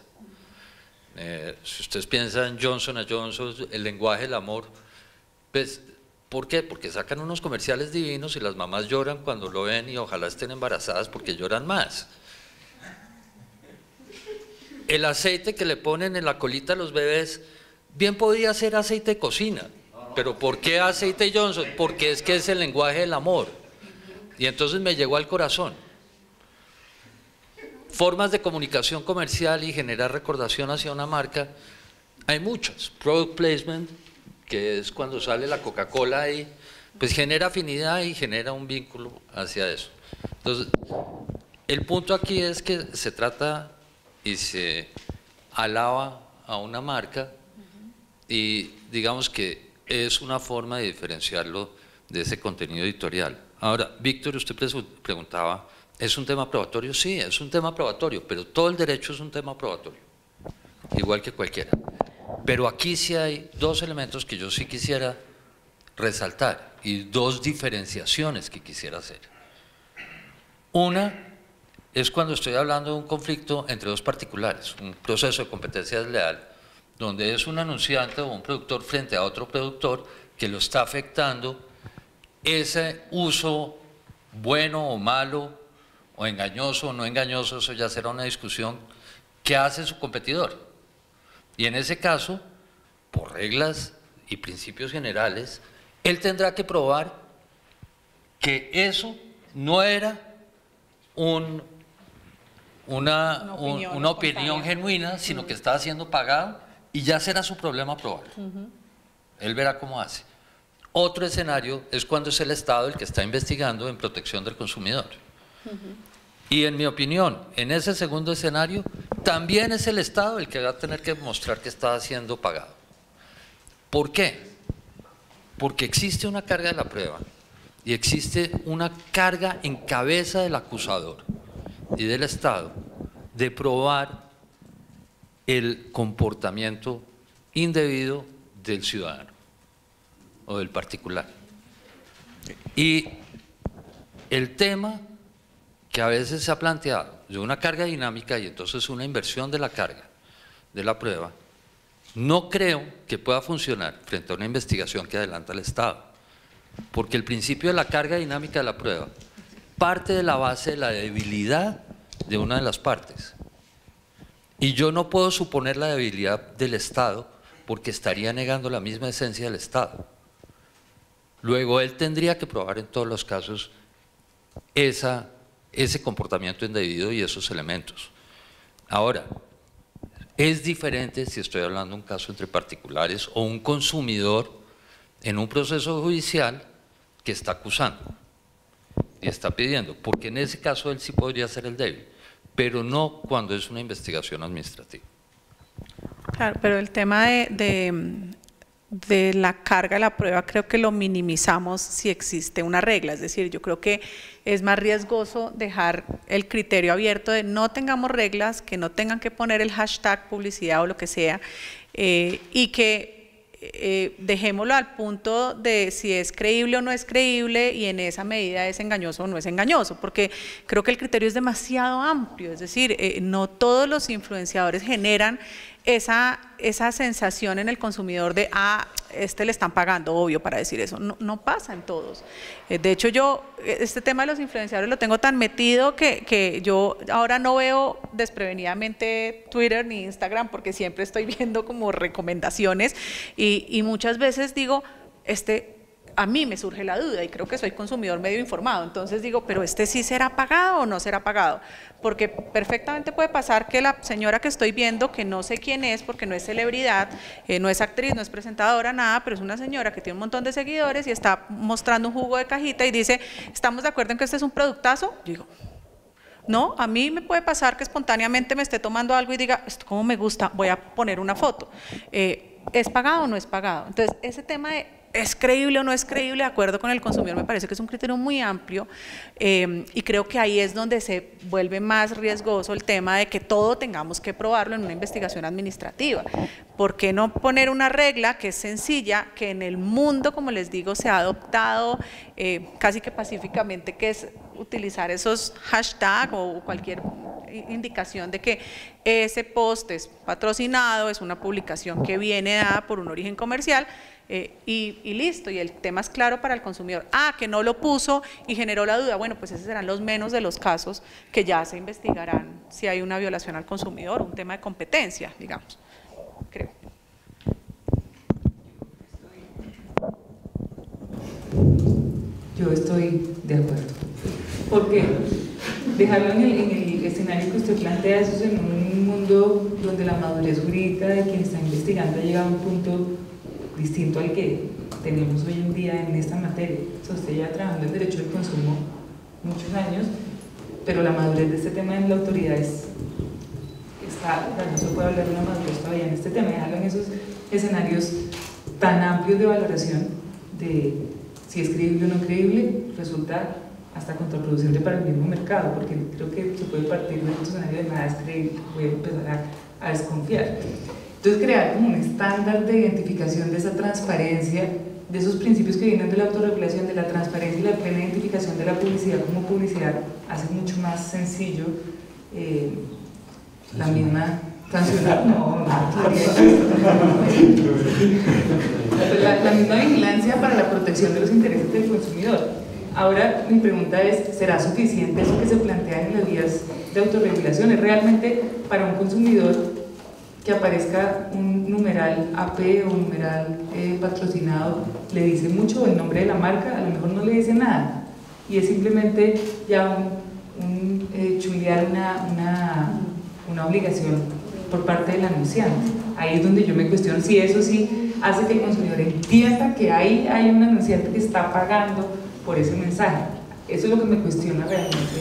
Si ustedes piensan Johnson & Johnson, el lenguaje del amor, pues, ¿por qué? Porque sacan unos comerciales divinos y las mamás lloran cuando lo ven y ojalá estén embarazadas porque lloran más. El aceite que le ponen en la colita a los bebés, bien podría ser aceite de cocina, pero ¿por qué aceite Johnson? Porque es que es el lenguaje del amor. Y entonces me llegó al corazón. Formas de comunicación comercial y generar recordación hacia una marca, hay muchas. Product placement, que es cuando sale la Coca-Cola y pues genera afinidad y genera un vínculo hacia eso. Entonces, el punto aquí es que se trata y se alaba a una marca y digamos que es una forma de diferenciarlo de ese contenido editorial. Ahora, Víctor, usted preguntaba, ¿es un tema probatorio? Sí, es un tema probatorio, pero todo el derecho es un tema probatorio, igual que cualquiera. Pero aquí sí hay dos elementos que yo sí quisiera resaltar y dos diferenciaciones que quisiera hacer. Una es cuando estoy hablando de un conflicto entre dos particulares, un proceso de competencia desleal, donde es un anunciante o un productor frente a otro productor que lo está afectando ese uso bueno o malo, o engañoso o no engañoso, eso ya será una discusión que hace su competidor. Y en ese caso, por reglas y principios generales, él tendrá que probar que eso no era una opinión genuina, sino que estaba siendo pagado y ya será su problema probarlo. Él verá cómo hace. Otro escenario es cuando es el Estado el que está investigando en protección del consumidor. Y en mi opinión, en ese segundo escenario, también es el Estado el que va a tener que mostrar que está siendo pagado. ¿Por qué? Porque existe una carga de la prueba y existe una carga en cabeza del acusador y del Estado de probar el comportamiento indebido del ciudadano o del particular. Y el tema que a veces se ha planteado de una carga dinámica y entonces una inversión de la carga de la prueba, no creo que pueda funcionar frente a una investigación que adelanta el Estado, porque el principio de la carga dinámica de la prueba parte de la base de la debilidad de una de las partes. Y yo no puedo suponer la debilidad del Estado porque estaría negando la misma esencia del Estado. Luego él tendría que probar en todos los casos ese comportamiento indebido y esos elementos. Ahora, es diferente si estoy hablando de un caso entre particulares o un consumidor en un proceso judicial que está acusando y está pidiendo, porque en ese caso él sí podría ser el débil, pero no cuando es una investigación administrativa. Claro, pero el tema de la carga de la prueba creo que lo minimizamos si existe una regla, es decir, yo creo que es más riesgoso dejar el criterio abierto de no tengamos reglas, que no tengan que poner el hashtag publicidad o lo que sea, y que dejémoslo al punto de si es creíble o no es creíble y en esa medida es engañoso o no es engañoso, porque creo que el criterio es demasiado amplio, es decir, no todos los influenciadores generan esa sensación en el consumidor de, le están pagando, obvio, para decir eso. No pasa en todos. De hecho, yo, este tema de los influenciadores lo tengo tan metido que yo ahora no veo desprevenidamente Twitter ni Instagram porque siempre estoy viendo como recomendaciones y muchas veces digo, a mí me surge la duda y creo que soy consumidor medio informado, entonces digo, pero sí será pagado o no será pagado, porque perfectamente puede pasar que la señora que estoy viendo, que no sé quién es porque no es celebridad, no es actriz, no es presentadora, nada, pero es una señora que tiene un montón de seguidores y está mostrando un jugo de cajita y dice, ¿estamos de acuerdo en que este es un productazo? Yo digo, no, a mí me puede pasar que espontáneamente me esté tomando algo y diga, esto como me gusta, voy a poner una foto. ¿es pagado o no es pagado? Entonces, ese tema de ¿es creíble o no es creíble? De acuerdo con el consumidor, me parece que es un criterio muy amplio y creo que ahí es donde se vuelve más riesgoso el tema de que todo tengamos que probarlo en una investigación administrativa. ¿Por qué no poner una regla que es sencilla, que en el mundo, como les digo, se ha adoptado casi que pacíficamente, que es utilizar esos hashtags o cualquier indicación de que ese post es patrocinado, es una publicación que viene dada por un origen comercial, y listo, y el tema es claro para el consumidor. Que no lo puso y generó la duda, bueno, pues esos serán los menos de los casos que ya se investigarán si hay una violación al consumidor, un tema de competencia, digamos, creo. Yo estoy de acuerdo, porque dejarlo en el escenario que usted plantea, eso es en un mundo donde la madurez jurídica de quien está investigando ha llegado a un punto distinto al que tenemos hoy en día en esta materia. O sea, usted ya trabajando en derecho del consumo muchos años, pero la madurez de este tema en la autoridad no se puede hablar de una madurez todavía en este tema, dejarlo en esos escenarios tan amplios de valoración de si es creíble o no creíble, resulta hasta contraproducente para el mismo mercado, porque creo que se puede partir de estos escenarios de nada es creíble, voy a empezar a desconfiar. Entonces, crear como un estándar de identificación de esa transparencia, de esos principios que vienen de la autorregulación, de la transparencia y la plena identificación de la publicidad como publicidad, hace mucho más sencillo la misma sancionar, la misma vigilancia para la protección de los intereses del consumidor. Ahora, mi pregunta es, ¿será suficiente eso que se plantea en las vías de autorregulación? ¿Es realmente para un consumidor que aparezca un numeral AP o un numeral patrocinado, le dice mucho el nombre de la marca? A lo mejor no le dice nada y es simplemente ya chulear una obligación por parte del anunciante. Ahí es donde yo me cuestiono si eso sí hace que el consumidor entienda que hay un anunciante que está pagando por ese mensaje. Eso es lo que me cuestiona realmente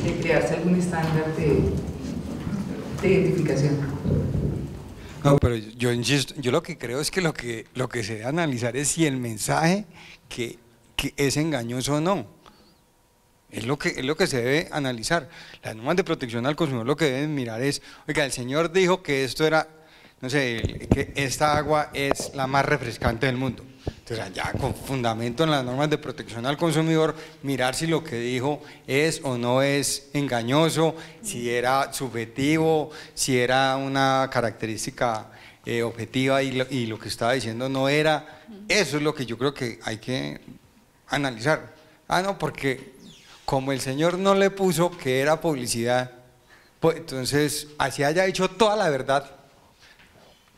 de crearse algún estándar de identificación. No, pero yo insisto, yo lo que creo es que lo que se debe analizar es si el mensaje que es engañoso o no. Es lo que se debe analizar. Las normas de protección al consumidor lo que deben mirar es, oiga, el señor dijo que esto era, no sé, que esta agua es la más refrescante del mundo. Entonces, allá con fundamento en las normas de protección al consumidor, mirar si lo que dijo es o no es engañoso, si era subjetivo, si era una característica objetiva y lo que estaba diciendo no era. Eso es lo que yo creo que hay que analizar. No, porque como el señor no le puso que era publicidad, pues entonces, así haya dicho toda la verdad,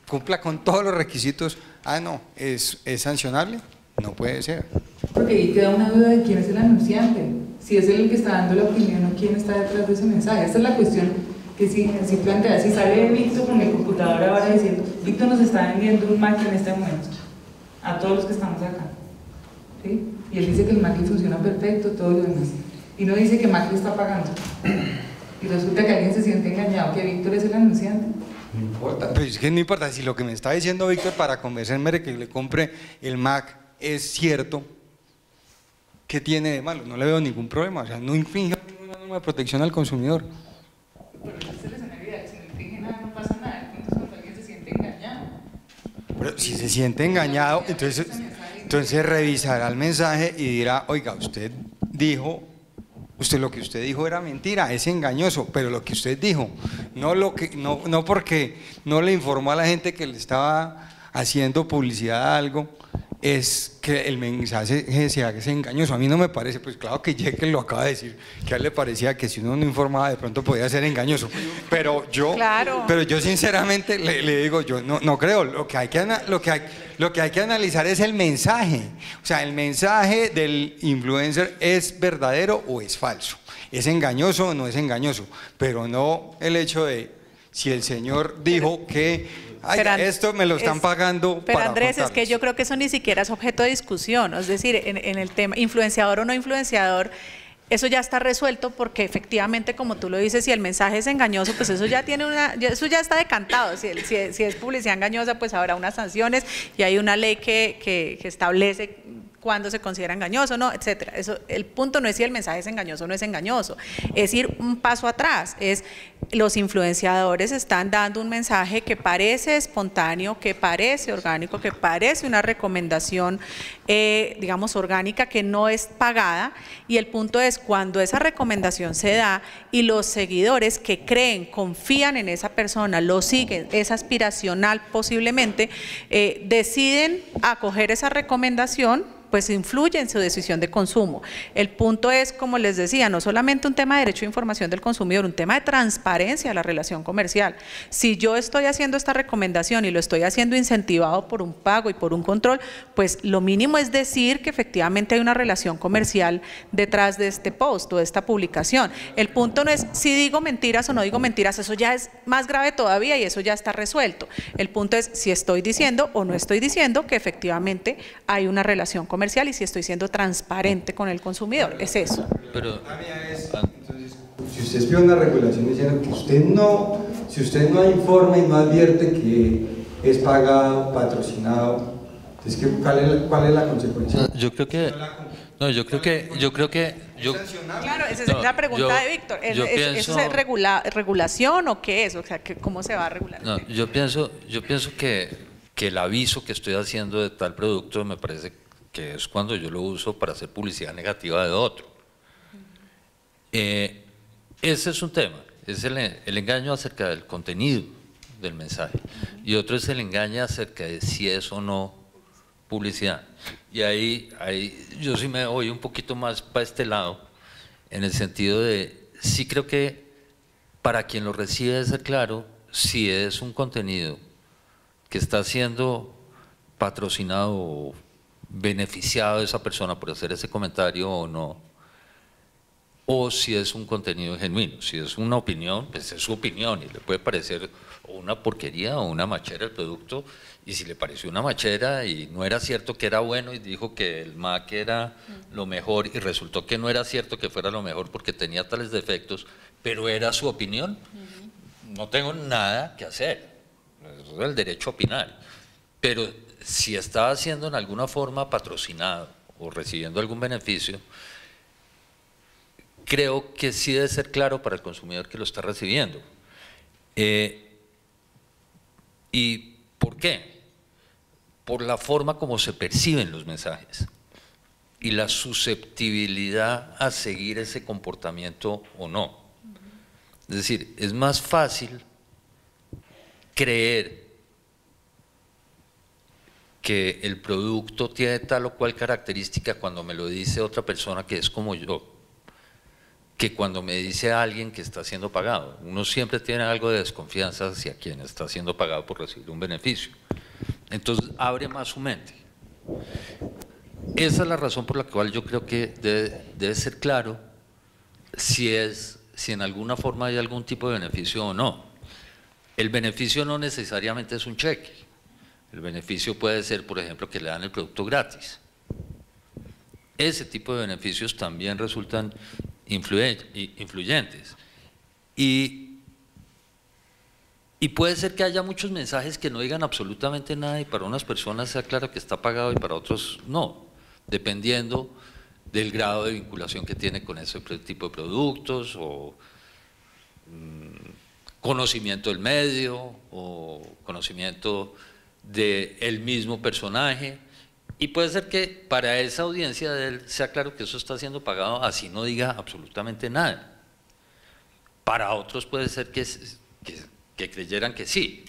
cumpla con todos los requisitos, no, ¿es sancionable? No puede ser. Porque ahí queda una duda de quién es el anunciante, si es él el que está dando la opinión o quién está detrás de ese mensaje. Esta es la cuestión que sí plantea. Si sale Víctor con el computador ahora diciendo, Víctor nos está vendiendo un Mac en este momento, a todos los que estamos acá, ¿sí? Y él dice que el Mac funciona perfecto, todo lo demás, y no dice que Mac le está pagando, y resulta que alguien se siente engañado, que Víctor es el anunciante. No importa, pero es que no importa, si lo que me está diciendo Víctor para convencerme de que le compre el Mac es cierto, ¿qué tiene de malo? No le veo ningún problema, o sea, no infringe ninguna norma de protección al consumidor. Pero ese es el escenario ideal, si no infringe nada, no pasa nada, el punto es cuando alguien se siente engañado. Pero si se siente engañado, entonces revisará el mensaje y dirá, oiga, usted lo que usted dijo era mentira, es engañoso, pero lo que usted dijo, no porque no le informó a la gente que le estaba haciendo publicidad a algo, es que el mensaje se haga engañoso. A mí no me parece, pues claro que Jekyll lo acaba de decir, que a él le parecía que si uno no informaba de pronto podía ser engañoso, pero yo sinceramente le digo, yo no creo. Lo que hay que analizar es el mensaje, o sea, el mensaje del influencer es verdadero o es falso, es engañoso o no es engañoso, pero no el hecho de si el señor dijo que esto me lo están pagando. Pero para Andrés, contarles. es que yo creo que eso ni siquiera es objeto de discusión, es decir, en el tema influenciador o no influenciador, eso ya está resuelto porque efectivamente, como tú lo dices, si el mensaje es engañoso, pues eso ya tiene eso ya está decantado. Si es publicidad engañosa, pues habrá unas sanciones y hay una ley que establece cuándo se considera engañoso, no, etcétera. Eso, el punto no es si el mensaje es engañoso o no es engañoso, es ir un paso atrás, es los influenciadores están dando un mensaje que parece espontáneo, que parece orgánico, que parece una recomendación, digamos, orgánica, que no es pagada, y el punto es cuando esa recomendación se da y los seguidores que creen, confían en esa persona, lo siguen, es aspiracional posiblemente, deciden acoger esa recomendación, pues influye en su decisión de consumo. El punto es, como les decía, no solamente un tema de derecho de información del consumidor, un tema de transparencia de la relación comercial. Si yo estoy haciendo esta recomendación y lo estoy haciendo incentivado por un pago y por un control, pues lo mínimo es decir que efectivamente hay una relación comercial detrás de este post o de esta publicación. El punto no es si digo mentiras o no digo mentiras, eso ya es más grave todavía y eso ya está resuelto. El punto es si estoy diciendo o no estoy diciendo que efectivamente hay una relación comercial y si estoy siendo transparente con el consumidor, es eso. Pero, entonces, si usted escribe una regulación diciendo que si usted no informa y no advierte que es pagado, patrocinado, entonces ¿cuál es la consecuencia? yo creo que claro, esa es la pregunta de Víctor. ¿Eso es regulación o qué es? O sea, ¿cómo se va a regular? No, yo pienso que el aviso que estoy haciendo de tal producto me parece que es cuando yo lo uso para hacer publicidad negativa de otro. Ese es un tema, es el engaño acerca del contenido del mensaje, y otro es el engaño acerca de si es o no publicidad. Y ahí yo sí me voy un poquito más para este lado, en el sentido de, sí creo que para quien lo recibe debe ser claro si es un contenido que está siendo patrocinado o beneficiado de esa persona por hacer ese comentario o no, o si es un contenido genuino. Si es una opinión, pues es su opinión y le puede parecer una porquería o una machera el producto, y si le pareció una machera y no era cierto que era bueno y dijo que el MAC era lo mejor y resultó que no era cierto que fuera lo mejor porque tenía tales defectos, pero era su opinión, no tengo nada que hacer, es el derecho a opinar. Pero si está siendo en alguna forma patrocinado o recibiendo algún beneficio, creo que sí debe ser claro para el consumidor que lo está recibiendo. ¿Y por qué? Por la forma como se perciben los mensajes y la susceptibilidad a seguir ese comportamiento o no. Es decir, es más fácil creer que el producto tiene tal o cual característica cuando me lo dice otra persona que es como yo, que cuando me dice alguien que está siendo pagado. Uno siempre tiene algo de desconfianza hacia quien está siendo pagado por recibir un beneficio. Entonces abre más su mente. Esa es la razón por la cual yo creo que debe ser claro si en alguna forma hay algún tipo de beneficio o no. El beneficio no necesariamente es un cheque. El beneficio puede ser, por ejemplo, que le dan el producto gratis. Ese tipo de beneficios también resultan influyentes. Y puede ser que haya muchos mensajes que no digan absolutamente nada y para unas personas sea claro que está pagado y para otros no, dependiendo del grado de vinculación que tiene con ese tipo de productos o conocimiento del medio o conocimiento del mismo personaje, y puede ser que para esa audiencia de él sea claro que eso está siendo pagado así no diga absolutamente nada. Para otros puede ser que creyeran que sí.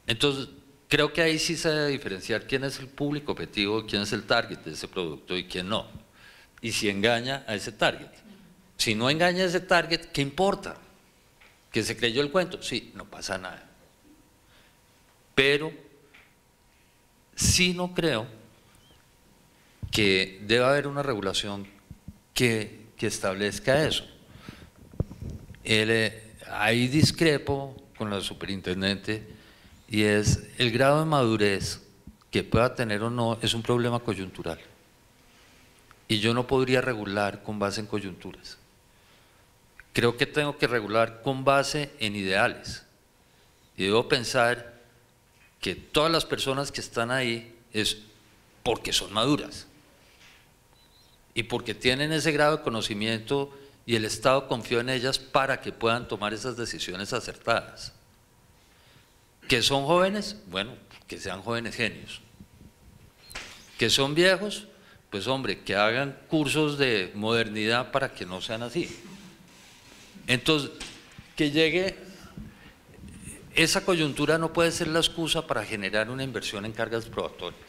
Entonces creo que ahí sí se debe diferenciar quién es el público objetivo, quién es el target de ese producto y quién no, y si engaña a ese target. Si no engaña a ese target, ¿qué importa? ¿Que se creyó el cuento? Sí, no pasa nada. Pero sí no creo que deba haber una regulación que establezca eso. Ahí discrepo con la superintendente, y es el grado de madurez que pueda tener o no es un problema coyuntural. y yo no podría regular con base en coyunturas. Creo que tengo que regular con base en ideales y debo pensar que todas las personas que están ahí es porque son maduras y porque tienen ese grado de conocimiento y el Estado confió en ellas para que puedan tomar esas decisiones acertadas. ¿Que son jóvenes? Bueno, que sean jóvenes genios. ¿Que son viejos? Pues hombre, que hagan cursos de modernidad para que no sean así. Entonces, que llegue, esa coyuntura no puede ser la excusa para generar una inversión en cargas probatorias.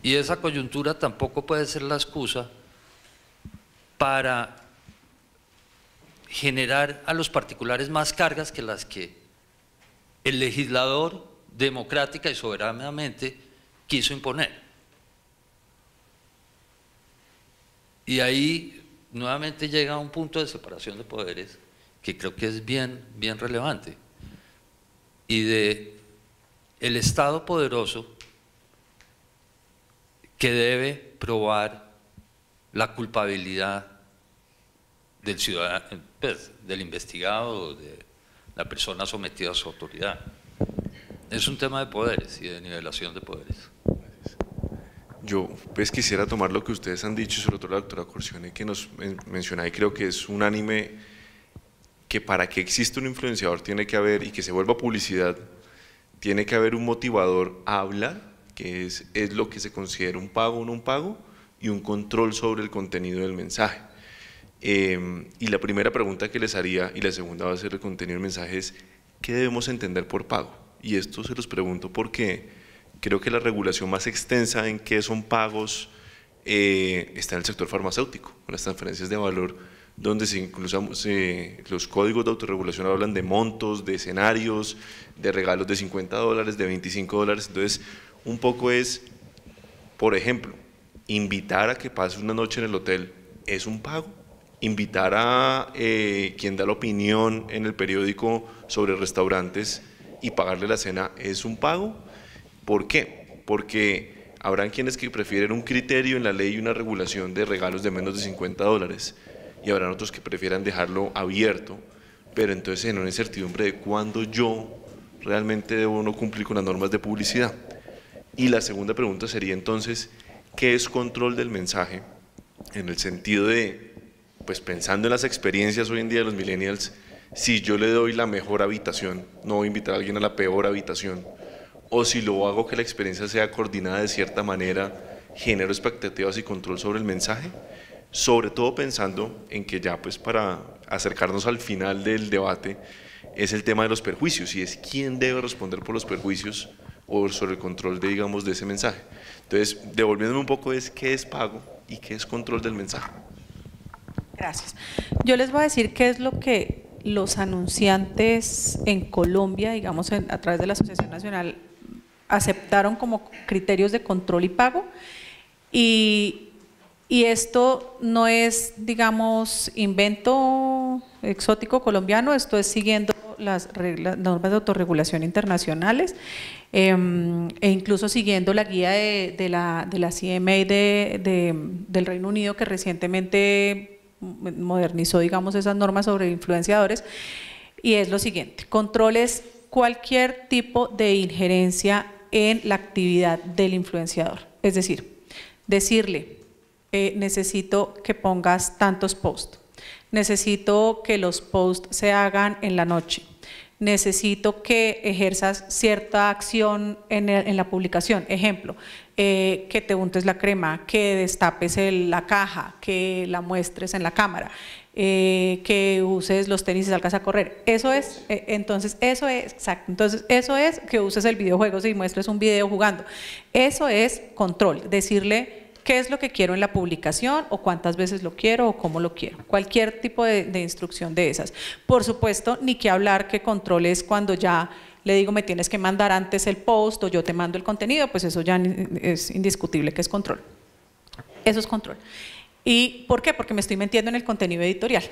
Y esa coyuntura tampoco puede ser la excusa para generar a los particulares más cargas que las que el legislador democrática y soberanamente quiso imponer. Y ahí nuevamente llega a un punto de separación de poderes que creo que es bien relevante, y de el Estado poderoso que debe probar la culpabilidad del ciudadano, pues, del investigado o de la persona sometida a su autoridad. Es un tema de poderes y de nivelación de poderes. Yo pues quisiera tomar lo que ustedes han dicho, sobre todo la doctora Corcione, que nos menciona, y creo que es unánime, que para que exista un influenciador tiene que haber, y que se vuelva publicidad, tiene que haber un motivador a hablar, que es lo que se considera un pago o no un pago, y un control sobre el contenido del mensaje. Y la primera pregunta que les haría, y la segunda va a ser el contenido del mensaje, es ¿qué debemos entender por pago? Y esto se los pregunto porque creo que la regulación más extensa en qué son pagos está en el sector farmacéutico, con las transferencias de valor, donde incluso los códigos de autorregulación hablan de montos, de escenarios, de regalos de $50, de $25. Entonces, un poco es, por ejemplo, invitar a que pase una noche en el hotel es un pago. Invitar a quien da la opinión en el periódico sobre restaurantes y pagarle la cena es un pago. ¿Por qué? Porque habrán quienes que prefieren un criterio en la ley y una regulación de regalos de menos de $50, y habrán otros que prefieran dejarlo abierto, pero entonces en una incertidumbre de cuándo yo realmente debo no cumplir con las normas de publicidad. Y la segunda pregunta sería entonces, ¿qué es control del mensaje? En el sentido de, pues pensando en las experiencias hoy en día de los millennials, si yo le doy la mejor habitación, no voy a invitar a alguien a la peor habitación, o si lo hago que la experiencia sea coordinada de cierta manera, genero expectativas y control sobre el mensaje, sobre todo pensando en que ya pues para acercarnos al final del debate es el tema de los perjuicios, y es quién debe responder por los perjuicios o sobre el control de, digamos, de ese mensaje. Entonces, devolviéndome un poco, es qué es pago y qué es control del mensaje. Gracias. Yo les voy a decir qué es lo que los anunciantes en Colombia, digamos a través de la Asociación Nacional, aceptaron como criterios de control y pago, y esto no es, digamos, invento exótico colombiano, esto es siguiendo las normas de autorregulación internacionales, e incluso siguiendo la guía de la CMA del Reino Unido, que recientemente modernizó, digamos, esas normas sobre influenciadores, y es lo siguiente: control es cualquier tipo de injerencia en la actividad del influenciador, es decir, decirle, necesito que pongas tantos posts, necesito que los posts se hagan en la noche, necesito que ejerzas cierta acción en la publicación, ejemplo, que te untes la crema, que destapes la caja, que la muestres en la cámara, que uses los tenis y salgas a correr. Eso es, entonces eso es, exacto, entonces eso es que uses el videojuego y muestres un video jugando. Eso es control, decirle qué es lo que quiero en la publicación, o cuántas veces lo quiero, o cómo lo quiero, cualquier tipo de instrucción de esas. Por supuesto, ni que hablar que control es cuando ya le digo me tienes que mandar antes el post o yo te mando el contenido, pues eso ya es indiscutible que es control. Eso es control. ¿Y por qué? Porque me estoy metiendo en el contenido editorial.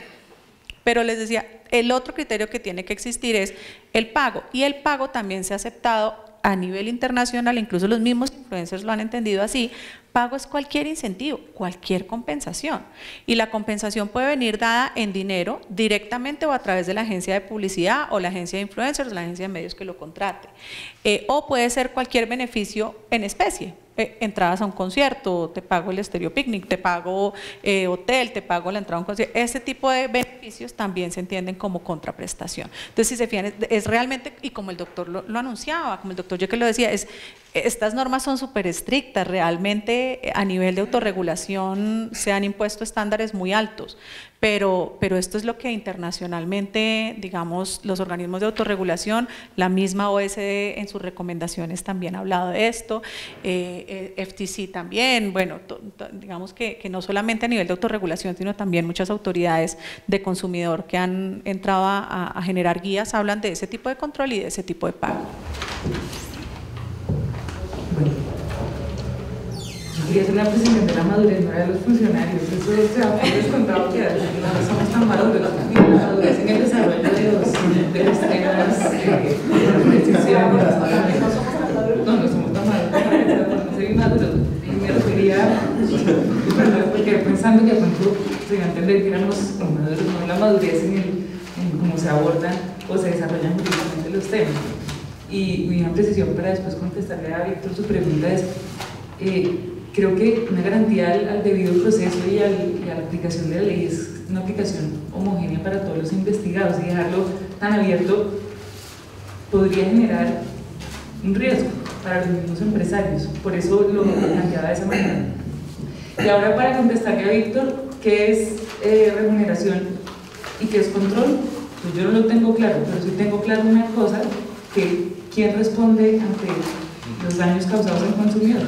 Pero les decía, el otro criterio que tiene que existir es el pago, y el pago también se ha aceptado a nivel internacional, incluso los mismos influencers lo han entendido así, pago es cualquier incentivo, cualquier compensación. Y la compensación puede venir dada en dinero directamente o a través de la agencia de publicidad o la agencia de influencers o la agencia de medios que lo contrate. O puede ser cualquier beneficio en especie. Entradas a un concierto, te pago el Estéreo Picnic, te pago hotel, te pago la entrada a un concierto. Ese tipo de beneficios también se entienden como contraprestación. Entonces, si se fijan, es realmente, y como el doctor lo anunciaba, como el doctor Jekyll lo decía, estas normas son súper estrictas, realmente a nivel de autorregulación se han impuesto estándares muy altos, pero esto es lo que internacionalmente, digamos, los organismos de autorregulación, la misma OSD en sus recomendaciones también ha hablado de esto, FTC también, bueno, digamos que no solamente a nivel de autorregulación, sino también muchas autoridades de consumidor que han entrado a generar guías hablan de ese tipo de control y de ese tipo de pago. Quería hacer una presentación de la madurez, no era de los funcionarios, eso se ha descontado que no somos tan maduros, la madurez en el desarrollo de los temas decisiones. No somos tan maduros, no soy maduro. Y me refería, porque pensando que de pronto se iba a entender que éramos maduros, no la madurez en cómo se abordan o se desarrollan jurídicamente los temas. Y una precisión para después contestarle a Víctor su pregunta es, creo que una garantía al debido proceso y a la aplicación de la ley es una aplicación homogénea para todos los investigados, y dejarlo tan abierto podría generar un riesgo para los mismos empresarios, por eso lo planteaba de esa manera. Y ahora, para contestarle a Víctor, ¿qué es remuneración y qué es control? Pues yo no lo tengo claro, pero sí tengo claro una cosa, que ¿quién responde ante los daños causados al consumidor?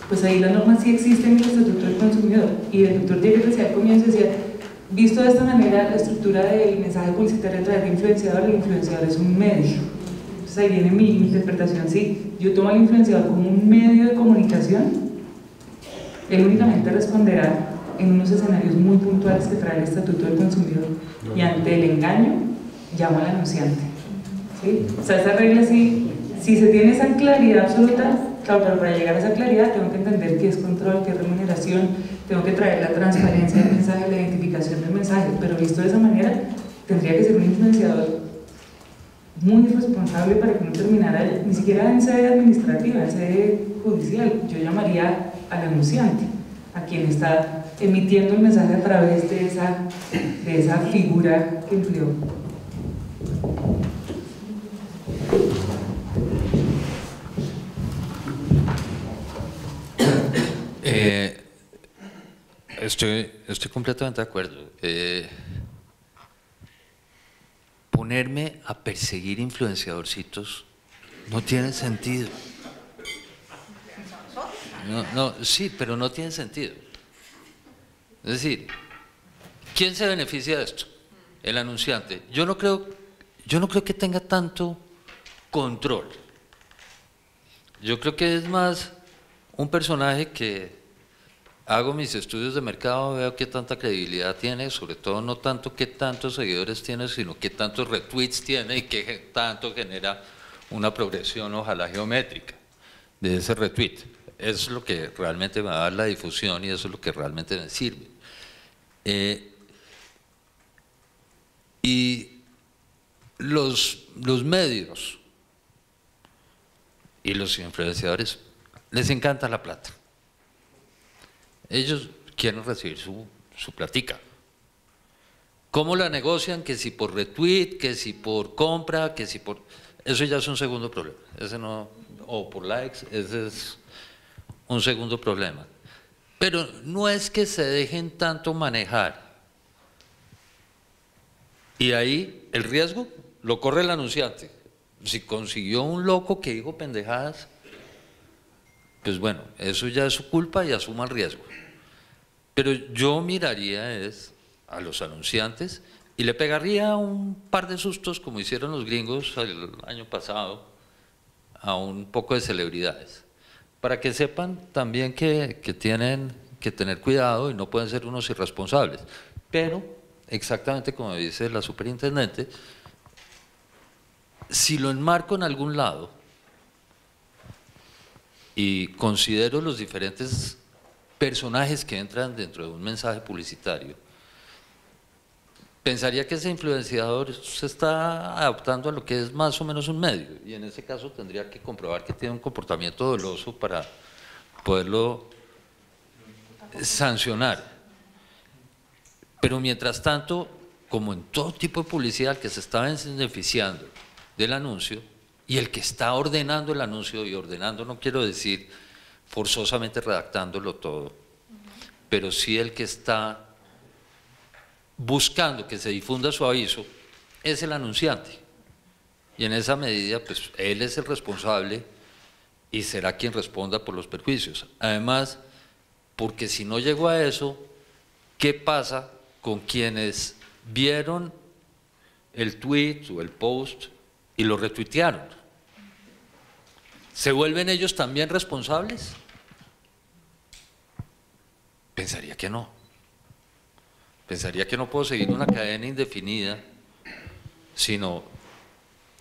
Pues ahí la norma sí existe en el Estatuto del Consumidor, y el doctor Jekyll decía al comienzo, decía, visto de esta manera la estructura del mensaje publicitario a través de influenciador, el influenciador es un medio. Entonces ahí viene mi interpretación, sí, yo tomo al influenciador como un medio de comunicación, él únicamente responderá en unos escenarios muy puntuales que trae el Estatuto del Consumidor, y ante el engaño llama al anunciante. ¿Sí? O sea, esa regla sí, si se tiene esa claridad absoluta, claro, pero para llegar a esa claridad tengo que entender qué es control, qué es remuneración, tengo que traer la transparencia del mensaje, la identificación del mensaje, pero visto de esa manera, tendría que ser un influenciador muy responsable para que no terminara ni siquiera en sede administrativa, en sede judicial. Yo llamaría al anunciante, a quien está emitiendo el mensaje a través de esa figura que empleó. Estoy completamente de acuerdo. Ponerme a perseguir influenciadorcitos no tiene sentido. Sí, pero no tiene sentido. Es decir, ¿quién se beneficia de esto? El anunciante. Yo no creo que tenga tanto control. Yo creo que es más un personaje que hago mis estudios de mercado, veo qué tanta credibilidad tiene, sobre todo no tanto qué tantos seguidores tiene, sino qué tantos retweets tiene y qué tanto genera una progresión, ojalá geométrica, de ese retweet. Eso es lo que realmente me va a dar la difusión y eso es lo que realmente me sirve. Y los medios y los influenciadores les encanta la plata. Ellos quieren recibir su platica. ¿Cómo la negocian? Que si por retweet, que si por compra, que si por… Eso ya es un segundo problema. Ese no, o por likes, ese es un segundo problema. Pero no es que se dejen tanto manejar. Y ahí el riesgo lo corre el anunciante. Si consiguió un loco que dijo pendejadas, pues bueno, eso ya es su culpa y asuma el riesgo. Pero yo miraría a los anunciantes y le pegaría un par de sustos como hicieron los gringos el año pasado a un poco de celebridades, para que sepan también que tienen que tener cuidado y no pueden ser unos irresponsables. Pero, exactamente como dice la superintendente, si lo enmarco en algún lado, y considero los diferentes personajes que entran dentro de un mensaje publicitario, pensaría que ese influenciador se está adaptando a lo que es más o menos un medio, y en ese caso tendría que comprobar que tiene un comportamiento doloso para poderlo sancionar. Pero mientras tanto, como en todo tipo de publicidad, el que se está beneficiando del anuncio y el que está ordenando el anuncio, y ordenando no quiero decir forzosamente redactándolo todo, pero sí el que está buscando que se difunda su aviso, es el anunciante. Y en esa medida, pues él es el responsable y será quien responda por los perjuicios. Además, porque si no llegó a eso, ¿qué pasa con quienes vieron el tweet o el post y lo retuitearon? ¿Se vuelven ellos también responsables? Pensaría que no. Pensaría que no puedo seguir una cadena indefinida, sino,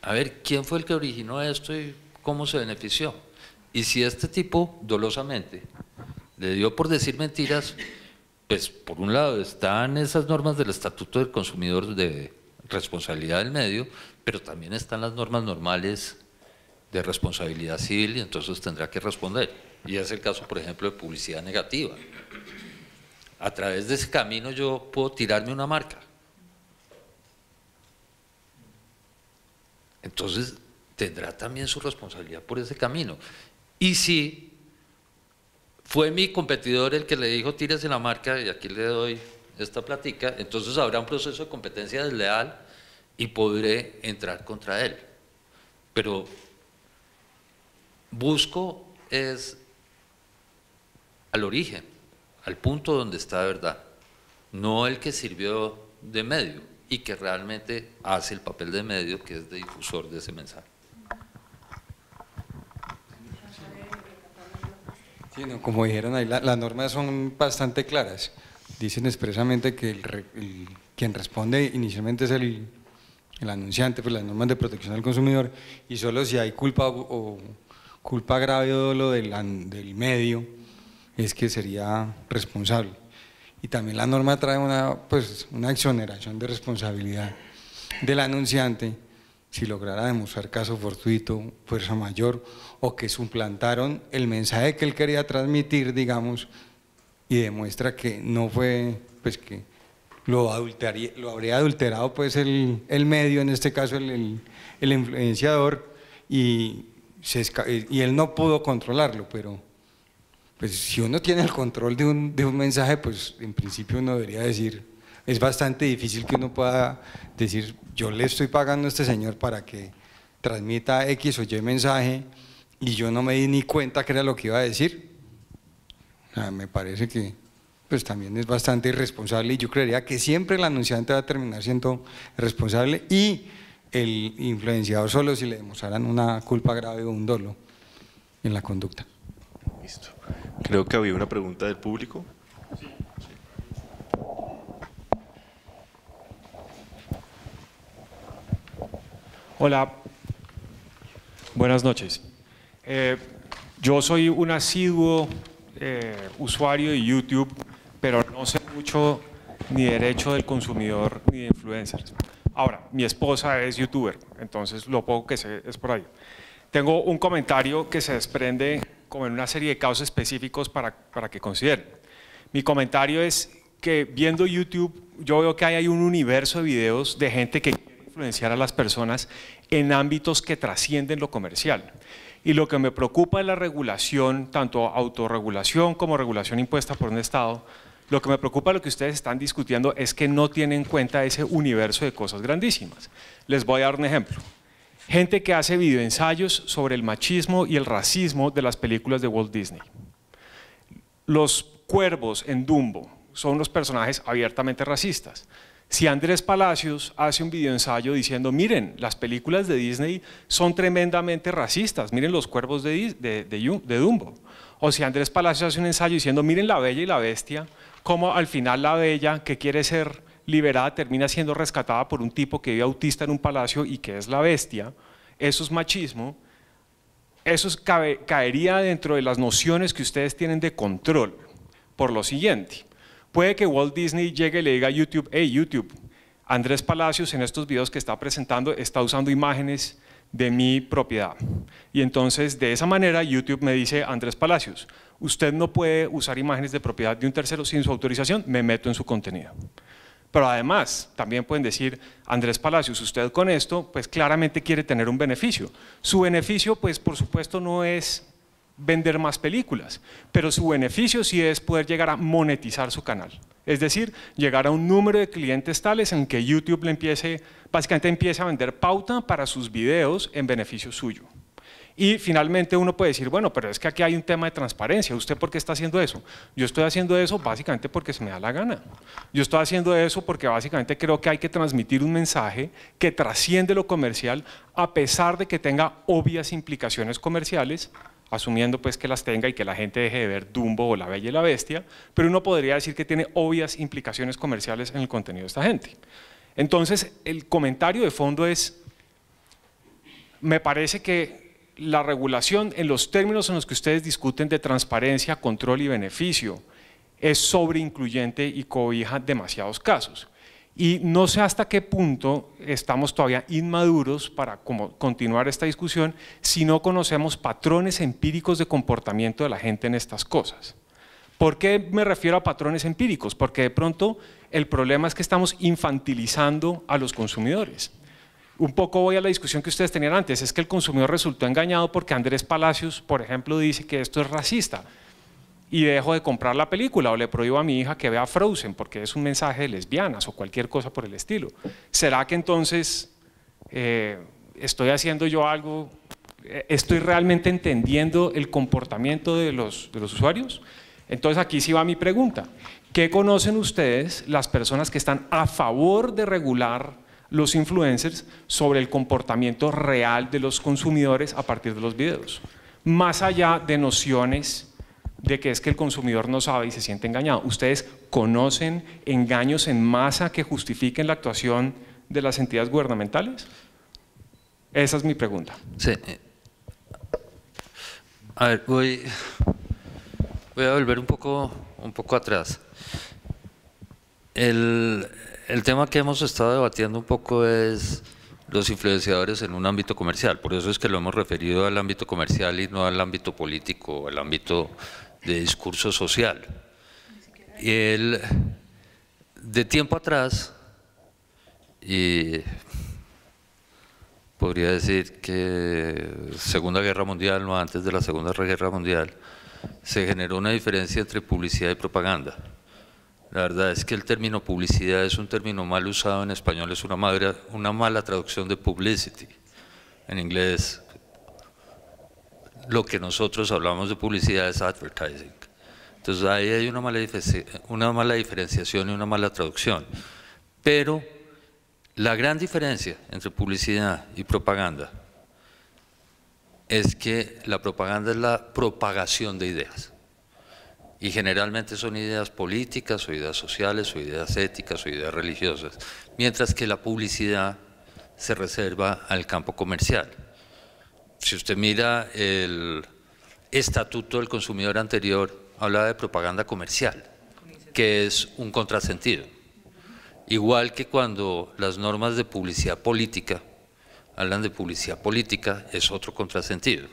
a ver, ¿quién fue el que originó esto y cómo se benefició? Y si este tipo, dolosamente, le dio por decir mentiras, pues por un lado están esas normas del Estatuto del Consumidor de responsabilidad del medio, pero también están las normas normales de responsabilidad civil, y entonces tendrá que responder. Y es el caso, por ejemplo, de publicidad negativa. A través de ese camino yo puedo tirarme una marca. Entonces tendrá también su responsabilidad por ese camino. Y si fue mi competidor el que le dijo tírese la marca, y aquí le doy esta platica, entonces habrá un proceso de competencia desleal y podré entrar contra él. Pero busco es al origen, al punto donde está de verdad, no el que sirvió de medio y que realmente hace el papel de medio, que es de difusor de ese mensaje. Sí, no, como dijeron ahí, las normas son bastante claras. Dicen expresamente que quien responde inicialmente es el anunciante, pues las normas de protección al consumidor, y solo si hay culpa o culpa grave o dolo del medio es que sería responsable. Y también la norma trae una exoneración de responsabilidad del anunciante si lograra demostrar caso fortuito, fuerza mayor, o que suplantaron el mensaje que él quería transmitir, digamos, y demuestra que no fue, pues que lo habría adulterado pues el medio, en este caso el influenciador, y él no pudo controlarlo. Pero pues si uno tiene el control de un mensaje, pues en principio uno debería decir, es bastante difícil que uno pueda decir, yo le estoy pagando a este señor para que transmita X o Y mensaje y yo no me di ni cuenta que era lo que iba a decir. O sea, me parece que pues también es bastante irresponsable, y yo creería que siempre el anunciante va a terminar siendo responsable y el influenciador solo si le demostraran una culpa grave o un dolo en la conducta. Listo. Creo que había una pregunta del público. Sí. Hola, buenas noches. Yo soy un asiduo usuario de YouTube, pero no sé mucho ni derecho del consumidor ni de influencers. Ahora, mi esposa es youtuber, entonces lo poco que sé es por ahí. Tengo un comentario que se desprende como en una serie de casos específicos para que consideren. Mi comentario es que viendo YouTube yo veo que hay un universo de videos de gente que quiere influenciar a las personas en ámbitos que trascienden lo comercial. Y lo que me preocupa de la regulación, tanto autorregulación como regulación impuesta por un Estado, lo que me preocupa de lo que ustedes están discutiendo es que no tienen en cuenta ese universo de cosas grandísimas. Les voy a dar un ejemplo. Gente que hace videoensayos sobre el machismo y el racismo de las películas de Walt Disney. Los cuervos en Dumbo son los personajes abiertamente racistas. Si Andrés Palacios hace un videoensayo diciendo, miren, las películas de Disney son tremendamente racistas, miren los cuervos de Dumbo. O si Andrés Palacios hace un ensayo diciendo, miren La Bella y la Bestia, cómo al final la Bella, que quiere ser liberada, termina siendo rescatada por un tipo que vive autista en un palacio y que es la bestia, eso es machismo. eso caería dentro de las nociones que ustedes tienen de control, por lo siguiente. Puede que Walt Disney llegue y le diga a YouTube, hey YouTube, Andrés Palacios en estos videos que está presentando está usando imágenes de mi propiedad. Y entonces de esa manera YouTube me dice, Andrés Palacios, usted no puede usar imágenes de propiedad de un tercero sin su autorización, me meto en su contenido. Pero además, también pueden decir, Andrés Palacios, usted con esto, pues claramente quiere tener un beneficio. Su beneficio, pues por supuesto no es vender más películas, pero su beneficio sí es poder llegar a monetizar su canal. Es decir, llegar a un número de clientes tales en que YouTube básicamente empiece a vender pauta para sus videos en beneficio suyo. Y finalmente uno puede decir, bueno, pero es que aquí hay un tema de transparencia. ¿Usted por qué está haciendo eso? Yo estoy haciendo eso básicamente porque se me da la gana. Yo estoy haciendo eso porque básicamente creo que hay que transmitir un mensaje que trasciende lo comercial a pesar de que tenga obvias implicaciones comerciales, asumiendo pues que las tenga y que la gente deje de ver Dumbo o La Bella y la Bestia, pero uno podría decir que tiene obvias implicaciones comerciales en el contenido de esta gente. Entonces, el comentario de fondo es, me parece que la regulación en los términos en los que ustedes discuten de transparencia, control y beneficio es sobreincluyente y cobija demasiados casos. Y no sé hasta qué punto estamos todavía inmaduros para continuar esta discusión si no conocemos patrones empíricos de comportamiento de la gente en estas cosas. ¿Por qué me refiero a patrones empíricos? Porque de pronto el problema es que estamos infantilizando a los consumidores. Un poco voy a la discusión que ustedes tenían antes, es que el consumidor resultó engañado porque Andrés Palacios, por ejemplo, dice que esto es racista y dejo de comprar la película o le prohíbo a mi hija que vea Frozen porque es un mensaje de lesbianas o cualquier cosa por el estilo. ¿Será que entonces estoy haciendo yo algo, estoy realmente entendiendo el comportamiento de los usuarios? Entonces aquí sí va mi pregunta. ¿Qué conocen ustedes, las personas que están a favor de regular los influencers, sobre el comportamiento real de los consumidores a partir de los videos? Más allá de nociones de que es que el consumidor no sabe y se siente engañado. ¿Ustedes conocen engaños en masa que justifiquen la actuación de las entidades gubernamentales? Esa es mi pregunta. Sí. A ver, voy a volver un poco atrás. El tema que hemos estado debatiendo un poco es los influenciadores en un ámbito comercial, por eso es que lo hemos referido al ámbito comercial y no al ámbito político, al ámbito de discurso social. Y de tiempo atrás, y podría decir que Segunda Guerra Mundial, no antes de la Segunda Guerra Mundial, se generó una diferencia entre publicidad y propaganda. La verdad es que el término publicidad es un término mal usado en español, es una mala traducción de publicity. En inglés, lo que nosotros hablamos de publicidad es advertising. Entonces ahí hay una mala diferenciación y una mala traducción. Pero la gran diferencia entre publicidad y propaganda es que la propaganda es la propagación de ideas. Y generalmente son ideas políticas o ideas sociales o ideas éticas o ideas religiosas, mientras que la publicidad se reserva al campo comercial. Si usted mira el Estatuto del Consumidor anterior, hablaba de propaganda comercial, que es un contrasentido. Igual que cuando las normas de publicidad política hablan de publicidad política, es otro contrasentido.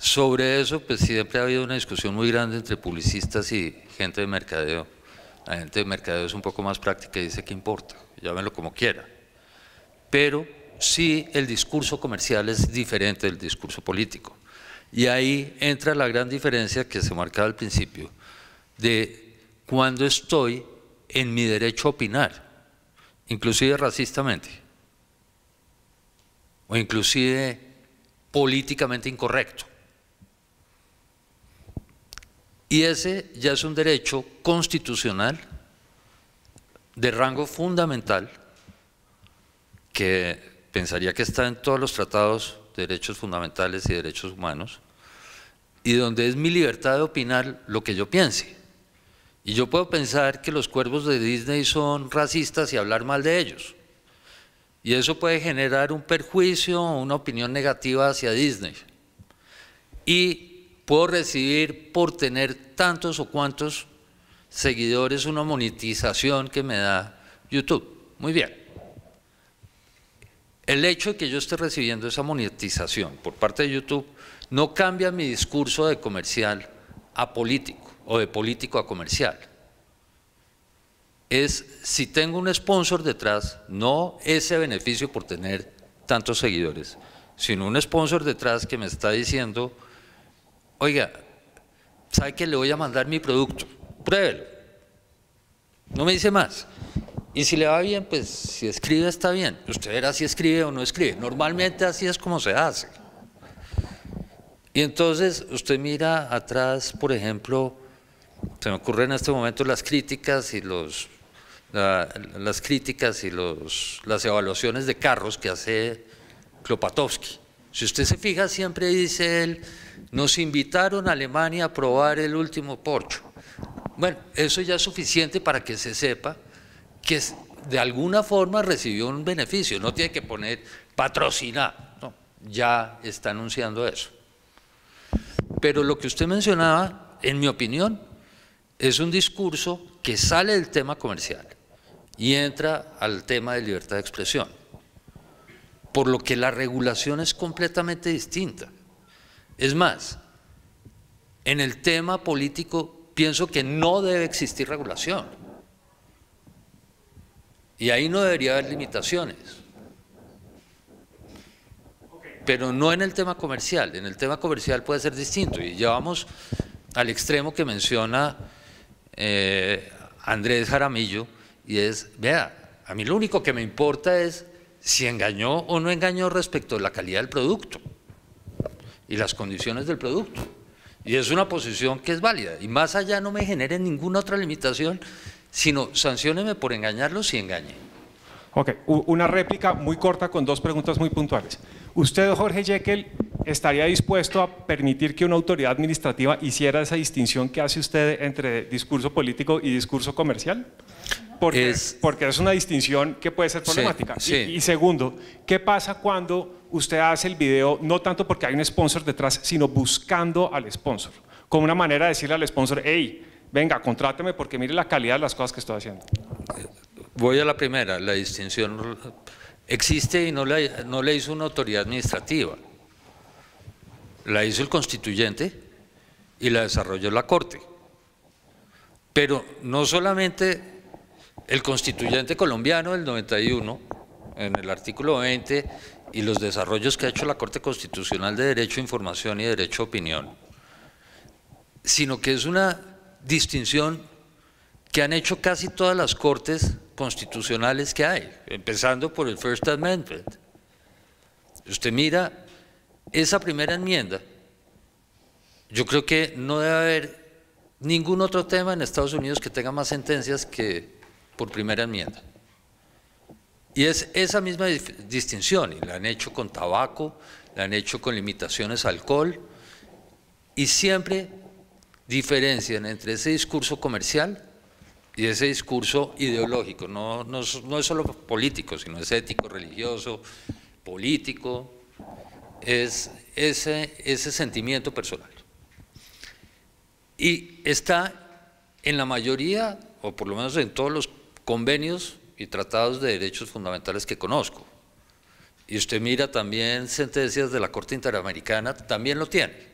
Sobre eso, pues siempre ha habido una discusión muy grande entre publicistas y gente de mercadeo. La gente de mercadeo es un poco más práctica y dice que importa, llámenlo como quiera. Pero sí, el discurso comercial es diferente del discurso político. Y ahí entra la gran diferencia que se marcaba al principio, de cuando estoy en mi derecho a opinar, inclusive racistamente, o inclusive políticamente incorrecto. Y ese ya es un derecho constitucional de rango fundamental que pensaría que está en todos los tratados de derechos fundamentales y derechos humanos, y donde es mi libertad de opinar lo que yo piense. Y yo puedo pensar que los cuervos de Disney son racistas y hablar mal de ellos, Y eso puede generar un perjuicio o una opinión negativa hacia Disney. Y puedo recibir por tener tantos o cuantos seguidores una monetización que me da YouTube. Muy bien. El hecho de que yo esté recibiendo esa monetización por parte de YouTube no cambia mi discurso de comercial a político o de político a comercial. Es si tengo un sponsor detrás, no ese beneficio por tener tantos seguidores, sino un sponsor detrás que me está diciendo, oiga, ¿sabe que le voy a mandar mi producto? Pruébelo. No me dice más. Y si le va bien, pues si escribe está bien. Usted verá si escribe o no escribe. Normalmente así es como se hace. Y entonces usted mira atrás, por ejemplo, se me ocurren en este momento las críticas y las evaluaciones de carros que hace Klopatowski. Si usted se fija, siempre dice él, nos invitaron a Alemania a probar el último Porsche. Bueno, eso ya es suficiente para que se sepa que de alguna forma recibió un beneficio, no tiene que poner patrocinado, no, ya está anunciando eso. Pero lo que usted mencionaba, en mi opinión, es un discurso que sale del tema comercial y entra al tema de libertad de expresión, por lo que la regulación es completamente distinta. Es más, en el tema político pienso que no debe existir regulación. Y ahí no debería haber limitaciones. Pero no en el tema comercial. En el tema comercial puede ser distinto. Y llevamos al extremo que menciona Andrés Jaramillo, y es, vea, a mí lo único que me importa es si engañó o no engañó respecto a la calidad del producto y las condiciones del producto. Y es una posición que es válida. Y más allá no me genere ninguna otra limitación, sino sancióneme por engañarlo si engañe. Ok, una réplica muy corta con dos preguntas muy puntuales. ¿Usted, Jorge Jekyll, estaría dispuesto a permitir que una autoridad administrativa hiciera esa distinción que hace usted entre discurso político y discurso comercial? Porque es una distinción que puede ser problemática. Sí, sí. Y segundo, ¿qué pasa cuando usted hace el video no tanto porque hay un sponsor detrás, sino buscando al sponsor? Como una manera de decirle al sponsor, hey, venga, contráteme porque mire la calidad de las cosas que estoy haciendo. Voy a la primera, la distinción existe y no la hizo una autoridad administrativa, la hizo el constituyente y la desarrolló la Corte. Pero no solamente el constituyente colombiano del 91, en el artículo 20, y los desarrollos que ha hecho la Corte Constitucional de Derecho a Información y Derecho a Opinión, sino que es una distinción que han hecho casi todas las cortes constitucionales que hay, empezando por el First Amendment. Usted mira esa primera enmienda, yo creo que no debe haber ningún otro tema en Estados Unidos que tenga más sentencias que por primera enmienda. Y es esa misma distinción, y la han hecho con tabaco, la han hecho con limitaciones al alcohol, y siempre diferencian entre ese discurso comercial y ese discurso ideológico, no es solo político, sino es ético, religioso, político, es ese sentimiento personal. Y está en la mayoría, o por lo menos en todos los convenios y tratados de derechos fundamentales que conozco. Y usted mira también sentencias de la Corte Interamericana, también lo tiene.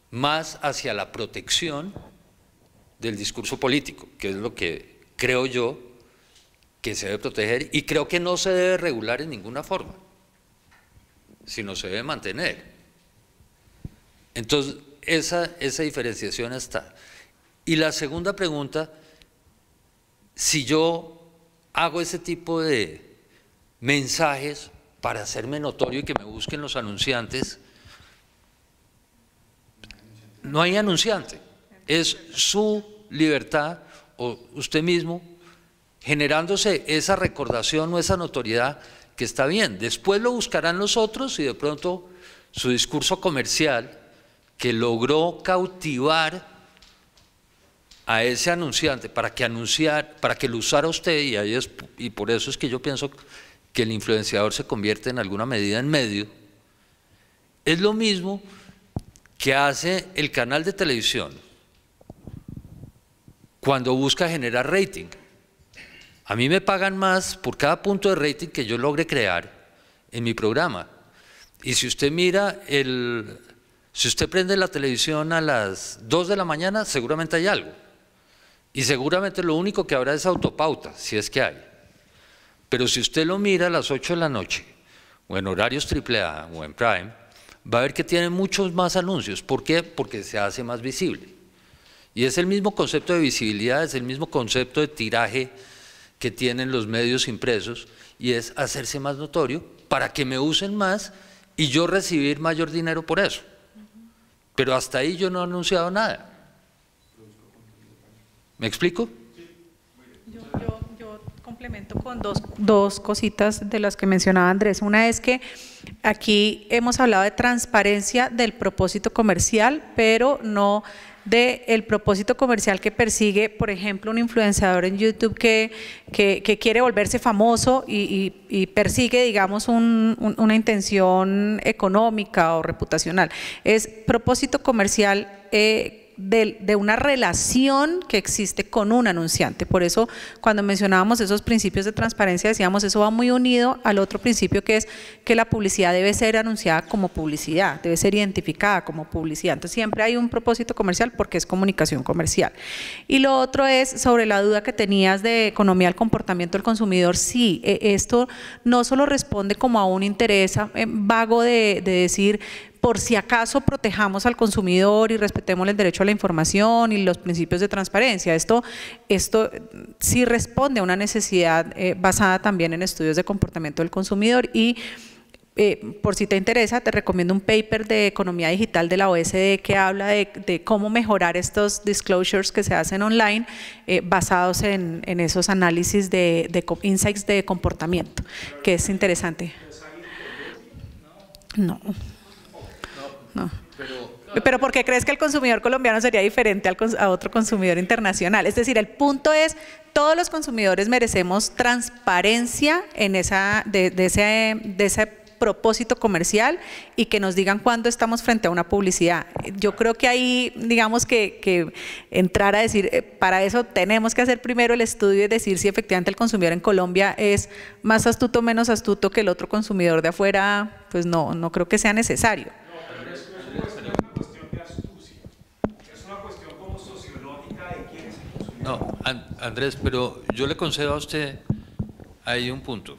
Más hacia la protección del discurso político, que es lo que creo yo que se debe proteger y creo que no se debe regular en ninguna forma, sino se debe mantener. Entonces, esa diferenciación está. Y la segunda pregunta, si yo hago ese tipo de mensajes para hacerme notorio y que me busquen los anunciantes, no hay anunciante, es su libertad o usted mismo generándose esa recordación o esa notoriedad que está bien. Después lo buscarán los otros y de pronto su discurso comercial que logró cautivar a ese anunciante para que lo usara usted, y por eso es que yo pienso que el influenciador se convierte en alguna medida en medio, es lo mismo que hace el canal de televisión cuando busca generar rating. A mí me pagan más por cada punto de rating que yo logre crear en mi programa. Y si usted mira, si usted prende la televisión a las 2 de la mañana, seguramente hay algo. Y seguramente lo único que habrá es autopauta, si es que hay. Pero si usted lo mira a las 8 de la noche, o en horarios AAA o en Prime, va a ver que tiene muchos más anuncios. ¿Por qué? Porque se hace más visible. Y es el mismo concepto de visibilidad, es el mismo concepto de tiraje que tienen los medios impresos, y es hacerse más notorio para que me usen más y yo recibir mayor dinero por eso. Pero hasta ahí yo no he anunciado nada. ¿Me explico? Yo complemento con dos cositas de las que mencionaba Andrés. Una es que aquí hemos hablado de transparencia del propósito comercial, pero no del propósito comercial que persigue, por ejemplo, un influenciador en YouTube que quiere volverse famoso y persigue, digamos, una intención económica o reputacional. Es propósito comercial de una relación que existe con un anunciante. Por eso, cuando mencionábamos esos principios de transparencia, decíamos, eso va muy unido al otro principio, que es que la publicidad debe ser anunciada como publicidad, debe ser identificada como publicidad. Entonces, siempre hay un propósito comercial porque es comunicación comercial. Y lo otro es sobre la duda que tenías de economía del comportamiento del consumidor. Sí, esto no solo responde como a un interés vago de decir, por si acaso protejamos al consumidor y respetemos el derecho a la información y los principios de transparencia. Esto sí responde a una necesidad basada también en estudios de comportamiento del consumidor. Y por si te interesa, te recomiendo un paper de economía digital de la OSD que habla de cómo mejorar estos disclosures que se hacen online basados en esos análisis de insights de comportamiento, que es interesante. No. Pero ¿por qué crees que el consumidor colombiano sería diferente a otro consumidor internacional? Es decir, el punto es, todos los consumidores merecemos transparencia en de ese propósito comercial y que nos digan cuándo estamos frente a una publicidad. Yo creo que ahí, digamos que entrar a decir, para eso tenemos que hacer primero el estudio y decir si efectivamente el consumidor en Colombia es más astuto o menos astuto que el otro consumidor de afuera, pues no creo que sea necesario. No, Andrés, pero yo le concedo a usted ahí un punto,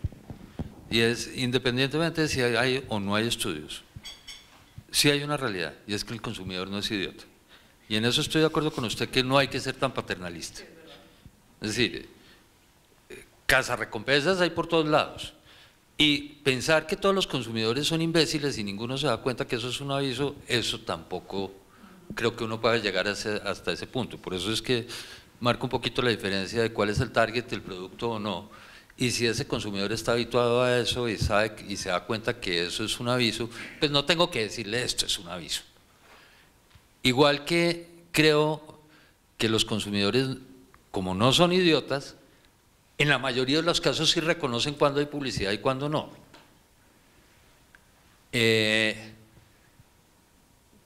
y es, independientemente de si hay o no hay estudios, sí hay una realidad, y es que el consumidor no es idiota. Y en eso estoy de acuerdo con usted, que no hay que ser tan paternalista. Es decir, cazarrecompensas hay por todos lados. Y pensar que todos los consumidores son imbéciles y ninguno se da cuenta que eso es un aviso, eso tampoco creo que uno pueda llegar hasta ese punto. Por eso es que marca un poquito la diferencia de cuál es el target del producto o no. Y si ese consumidor está habituado a eso y sabe y se da cuenta que eso es un aviso, pues no tengo que decirle esto es un aviso. Igual que creo que los consumidores, como no son idiotas, en la mayoría de los casos sí reconocen cuándo hay publicidad y cuándo no.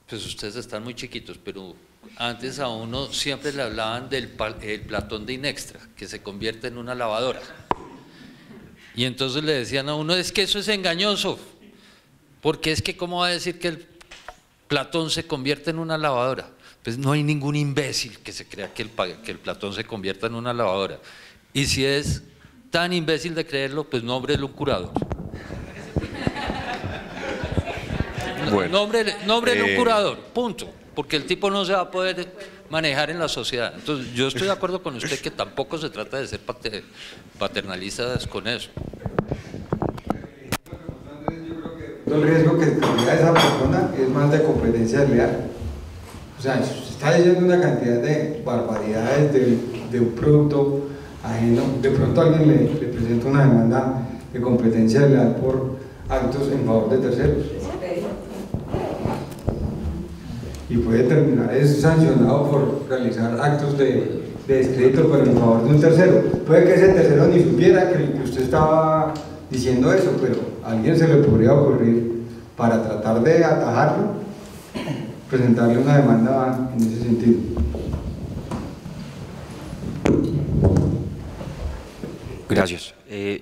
Pues ustedes están muy chiquitos, pero antes a uno siempre le hablaban del Platón de Inextra, que se convierte en una lavadora. Y entonces le decían a uno, es que eso es engañoso, porque es que ¿cómo va a decir que el Platón se convierte en una lavadora? Pues no hay ningún imbécil que se crea que el Platón se convierta en una lavadora. Y si es tan imbécil de creerlo, pues nómbrele un curador. Bueno, nómbrele un curador, punto. Porque el tipo no se va a poder manejar en la sociedad. Entonces, yo estoy de acuerdo con usted que tampoco se trata de ser paternalistas con eso. El riesgo que tendría esa persona es más de competencia desleal. O sea, se está diciendo una cantidad de barbaridades de un producto ajeno. De pronto alguien le presenta una demanda de competencia desleal por actos en favor de terceros. Y puede terminar sancionado por realizar actos de descrédito, pero en favor de un tercero. Puede que ese tercero ni supiera que usted estaba diciendo eso, pero a alguien se le podría ocurrir, para tratar de atajarlo, presentarle una demanda en ese sentido. Gracias.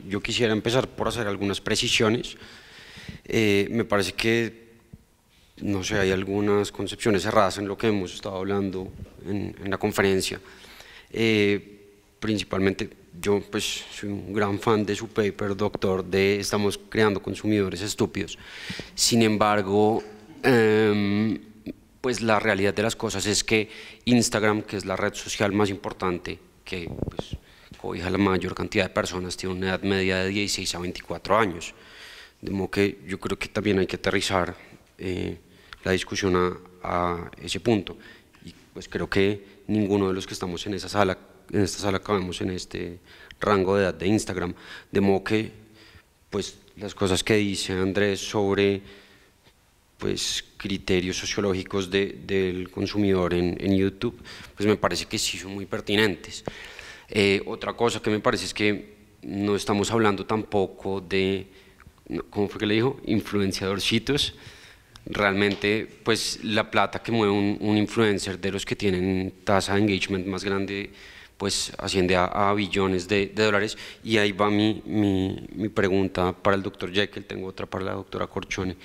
Yo quisiera empezar por hacer algunas precisiones. Me parece que, no sé, hay algunas concepciones erradas en lo que hemos estado hablando en la conferencia. Principalmente, yo pues soy un gran fan de su paper, doctor, de Estamos creando consumidores estúpidos. Sin embargo, pues la realidad de las cosas es que Instagram, que es la red social más importante, que pues cobija la mayor cantidad de personas, tiene una edad media de 16 a 24 años. De modo que yo creo que también hay que aterrizar la discusión a ese punto. Y pues creo que ninguno de los que estamos en esta sala cabemos en este rango de edad de Instagram. De modo que pues las cosas que dice Andrés sobre pues criterios sociológicos del consumidor en YouTube, pues me parece que sí son muy pertinentes. Otra cosa que me parece es que no estamos hablando tampoco de, ¿cómo fue que le dijo? Influenciadorcitos. Realmente, pues la plata que mueve un influencer de los que tienen tasa de engagement más grande, pues asciende a billones de dólares. Y ahí va mi pregunta para el doctor Jekyll, tengo otra para la doctora Corchone.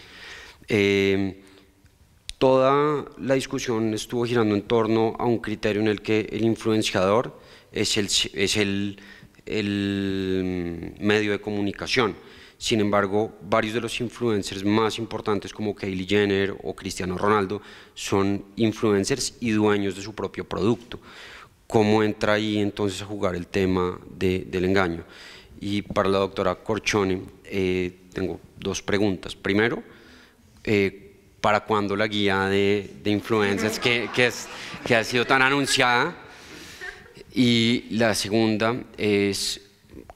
Toda la discusión estuvo girando en torno a un criterio en el que el influenciador es el medio de comunicación. Sin embargo, varios de los influencers más importantes como Kylie Jenner o Cristiano Ronaldo son influencers y dueños de su propio producto. ¿Cómo entra ahí entonces a jugar el tema del engaño? Y para la doctora Corchone tengo dos preguntas. Primero, ¿para cuándo la guía de influencers que ha sido tan anunciada? Y la segunda es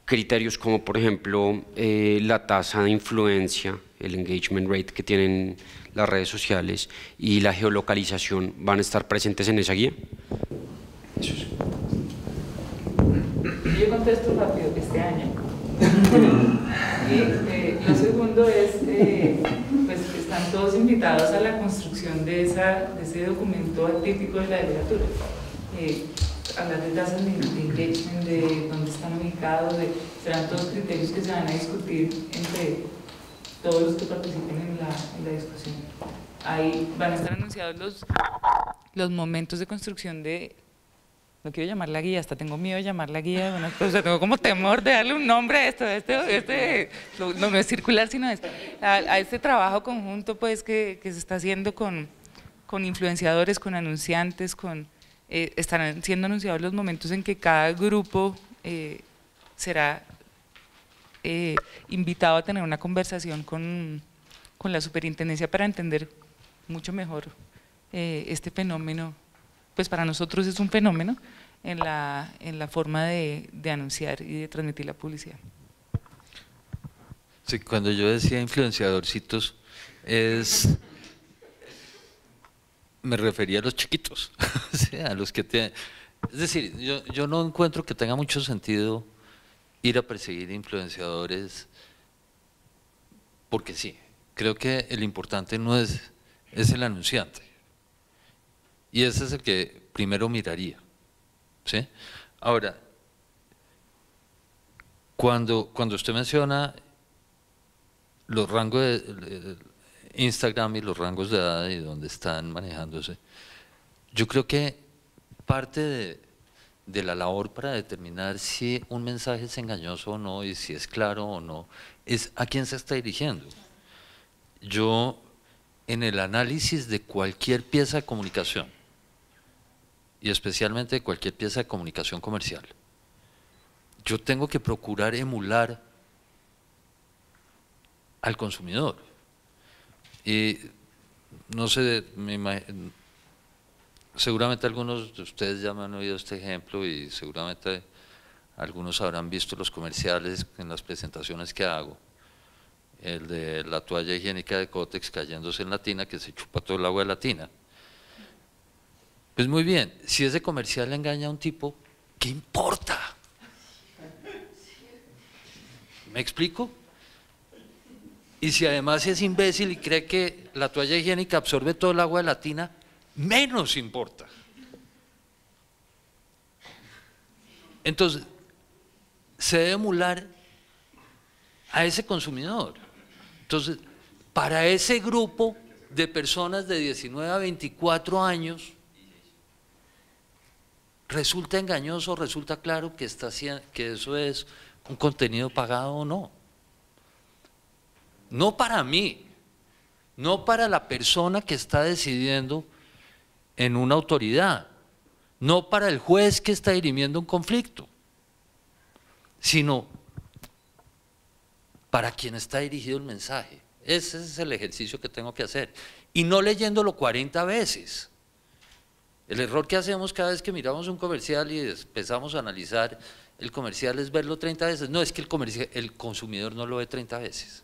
criterios como, por ejemplo, la tasa de influencia, el engagement rate que tienen las redes sociales y la geolocalización, ¿van a estar presentes en esa guía? Eso es. Yo contesto rápido, este año. Y lo segundo es, pues están todos invitados a la construcción de ese documento atípico de la delegatura. Hablar de tasas de engagement, de dónde están ubicados, serán todos criterios que se van a discutir entre todos los que participen en la discusión. Ahí van a estar anunciados los momentos de construcción de, no quiero llamar la guía, hasta tengo miedo de llamar la guía, o sea, tengo como temor de darle un nombre a esto, no es circular, sino a este trabajo conjunto pues que se está haciendo con influenciadores, con anunciantes, estarán siendo anunciados los momentos en que cada grupo será invitado a tener una conversación con la superintendencia para entender mucho mejor este fenómeno. Pues para nosotros es un fenómeno en la forma de anunciar y de transmitir la publicidad. Sí, cuando yo decía influenciadorcitos me refería a los chiquitos, o sea, a los que es decir, yo no encuentro que tenga mucho sentido ir a perseguir influenciadores, porque sí, creo que el importante no es el anunciante, y ese es el que primero miraría, ¿sí? Ahora, cuando usted menciona los rangos de Instagram y los rangos de edad y donde están manejándose, yo creo que parte de la labor para determinar si un mensaje es engañoso o no y si es claro o no, es a quién se está dirigiendo. Yo, en el análisis de cualquier pieza de comunicación, y especialmente de cualquier pieza de comunicación comercial, yo tengo que procurar emular al consumidor. Y no sé, seguramente algunos de ustedes ya me han oído este ejemplo y seguramente algunos habrán visto los comerciales en las presentaciones que hago, el de la toalla higiénica de Kotex cayéndose en la tina, que se chupa todo el agua de la tina. Pues muy bien, si ese comercial le engaña a un tipo, ¿qué importa? ¿Me explico? Y si además es imbécil y cree que la toalla higiénica absorbe todo el agua de la tina, menos importa. Entonces, se debe emular a ese consumidor. Entonces, para ese grupo de personas de 19 a 24 años, resulta engañoso, resulta claro que eso es un contenido pagado o no. No para mí, no para la persona que está decidiendo en una autoridad, no para el juez que está dirimiendo un conflicto, sino para quien está dirigido el mensaje. Ese es el ejercicio que tengo que hacer. Y no leyéndolo 40 veces. El error que hacemos cada vez que miramos un comercial y empezamos a analizar el comercial es verlo 30 veces. No, es que el consumidor no lo ve 30 veces.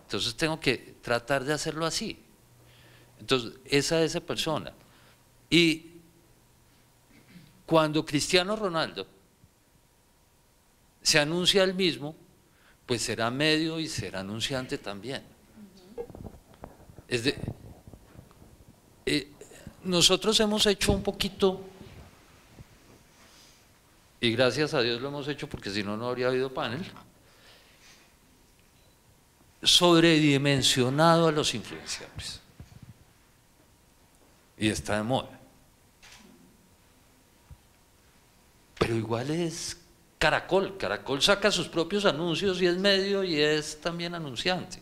Entonces tengo que tratar de hacerlo así. Entonces, esa persona. Y cuando Cristiano Ronaldo se anuncia él mismo, pues será medio y será anunciante también. Nosotros hemos hecho un poquito, y gracias a Dios lo hemos hecho porque si no, no habría habido panel, sobredimensionado a los influenciadores. Y está de moda. Pero igual es Caracol. Caracol saca sus propios anuncios y es medio y es también anunciante.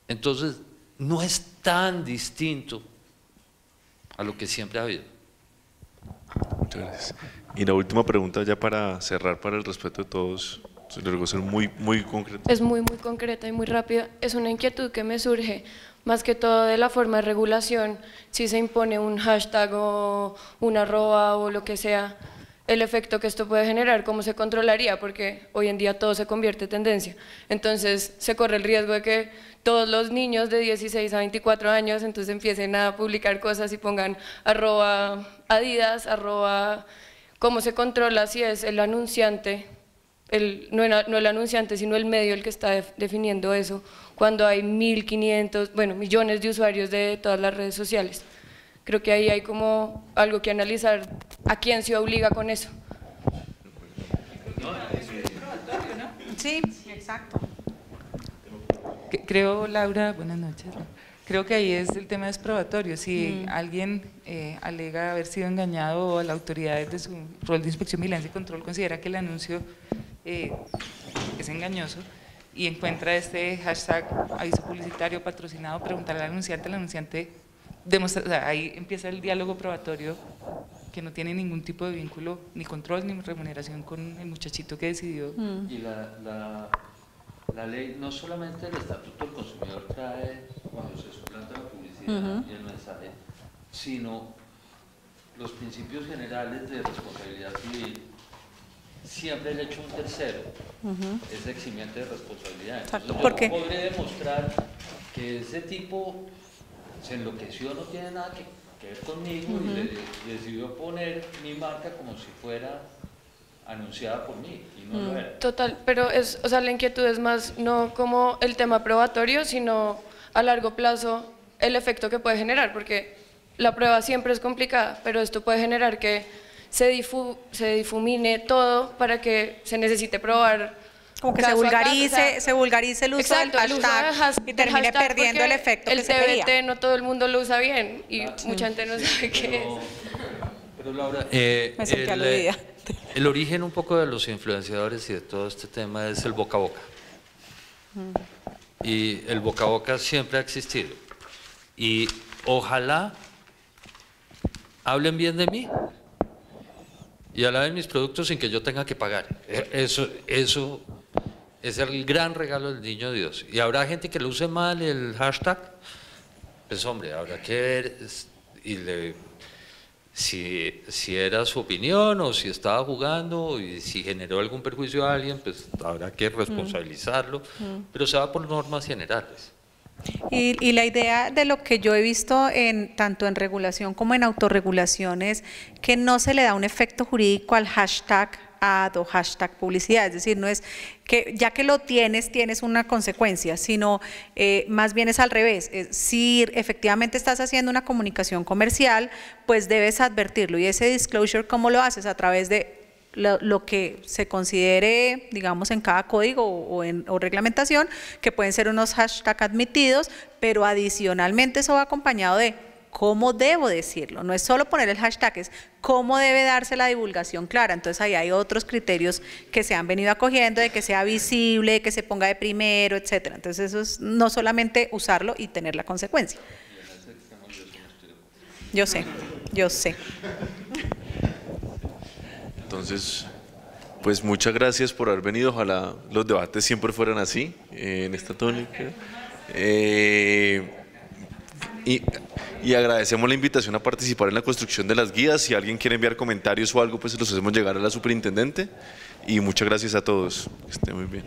Entonces, no es tan distinto a lo que siempre ha habido. Muchas gracias. Y la última pregunta ya para cerrar, para el respeto de todos, le ruego ser muy concreto. Es muy concreta y muy rápida. Es una inquietud que me surge, más que todo de la forma de regulación, si se impone un hashtag o una arroba o lo que sea, el efecto que esto puede generar, cómo se controlaría, porque hoy en día todo se convierte en tendencia. Entonces se corre el riesgo de que todos los niños de 16 a 24 años entonces empiecen a publicar cosas y pongan arroba Adidas, arroba, cómo se controla si es el anunciante, no el anunciante sino el medio el que está definiendo eso, cuando hay 1.500, bueno, millones de usuarios de todas las redes sociales. Creo que ahí hay como algo que analizar, a quién se obliga con eso. Sí, exacto. Creo, Laura, buenas noches. Creo que ahí es el tema es probatorio. Si alguien alega haber sido engañado o la autoridad desde su rol de inspección, vigilancia y control considera que el anuncio es engañoso y encuentra este hashtag aviso publicitario patrocinado, preguntar al anunciante demostrar, o sea, ahí empieza el diálogo probatorio que no tiene ningún tipo de vínculo, ni control, ni remuneración con el muchachito que decidió. Y la ley, no solamente el Estatuto del Consumidor trae, cuando se suplanta la publicidad y el mensaje, sino los principios generales de responsabilidad civil. Siempre el hecho de un tercero es eximiente de responsabilidad. Entonces, exacto, yo podré demostrar que ese tipo se enloqueció, no tiene nada que ver conmigo y decidió poner mi marca como si fuera anunciada por mí y no lo era. Total, pero o sea, la inquietud es más no como el tema probatorio, sino a largo plazo el efecto que puede generar, porque la prueba siempre es complicada, pero esto puede generar que se difumine todo para que se necesite probar. Como que se vulgarice el uso del hashtag y termine perdiendo el efecto que se quería. El TBT no todo el mundo lo usa bien y mucha gente no sabe qué es. Pero Laura, me sentí aludida. El origen un poco de los influenciadores y de todo este tema es el boca a boca. Y el boca a boca siempre ha existido. Y ojalá hablen bien de mí y alaben mis productos sin que yo tenga que pagar. Eso es el gran regalo del niño Dios. Y habrá gente que lo use mal el hashtag, pues hombre, habrá que ver si era su opinión o si estaba jugando y si generó algún perjuicio a alguien, pues habrá que responsabilizarlo, pero se va por normas generales. Y la idea de lo que yo he visto tanto en regulación como en autorregulación es que no se le da un efecto jurídico al hashtag ad o hashtag publicidad, es decir, no es que ya que lo tienes una consecuencia, sino más bien es al revés. Si efectivamente estás haciendo una comunicación comercial, pues debes advertirlo, y ese disclosure, ¿cómo lo haces? A través de lo que se considere, digamos, en cada código o reglamentación, que pueden ser unos hashtags admitidos, pero adicionalmente eso va acompañado de cómo debo decirlo. No es solo poner el hashtag, es cómo debe darse la divulgación clara. Entonces ahí hay otros criterios que se han venido acogiendo, de que sea visible, de que se ponga de primero, etcétera. Entonces eso es no solamente usarlo y tener la consecuencia. Yo sé. Entonces, pues muchas gracias por haber venido. Ojalá los debates siempre fueran así, en esta tónica. Y agradecemos la invitación a participar en la construcción de las guías. Si alguien quiere enviar comentarios o algo, pues se los hacemos llegar a la superintendente. Y muchas gracias a todos. Que esté muy bien.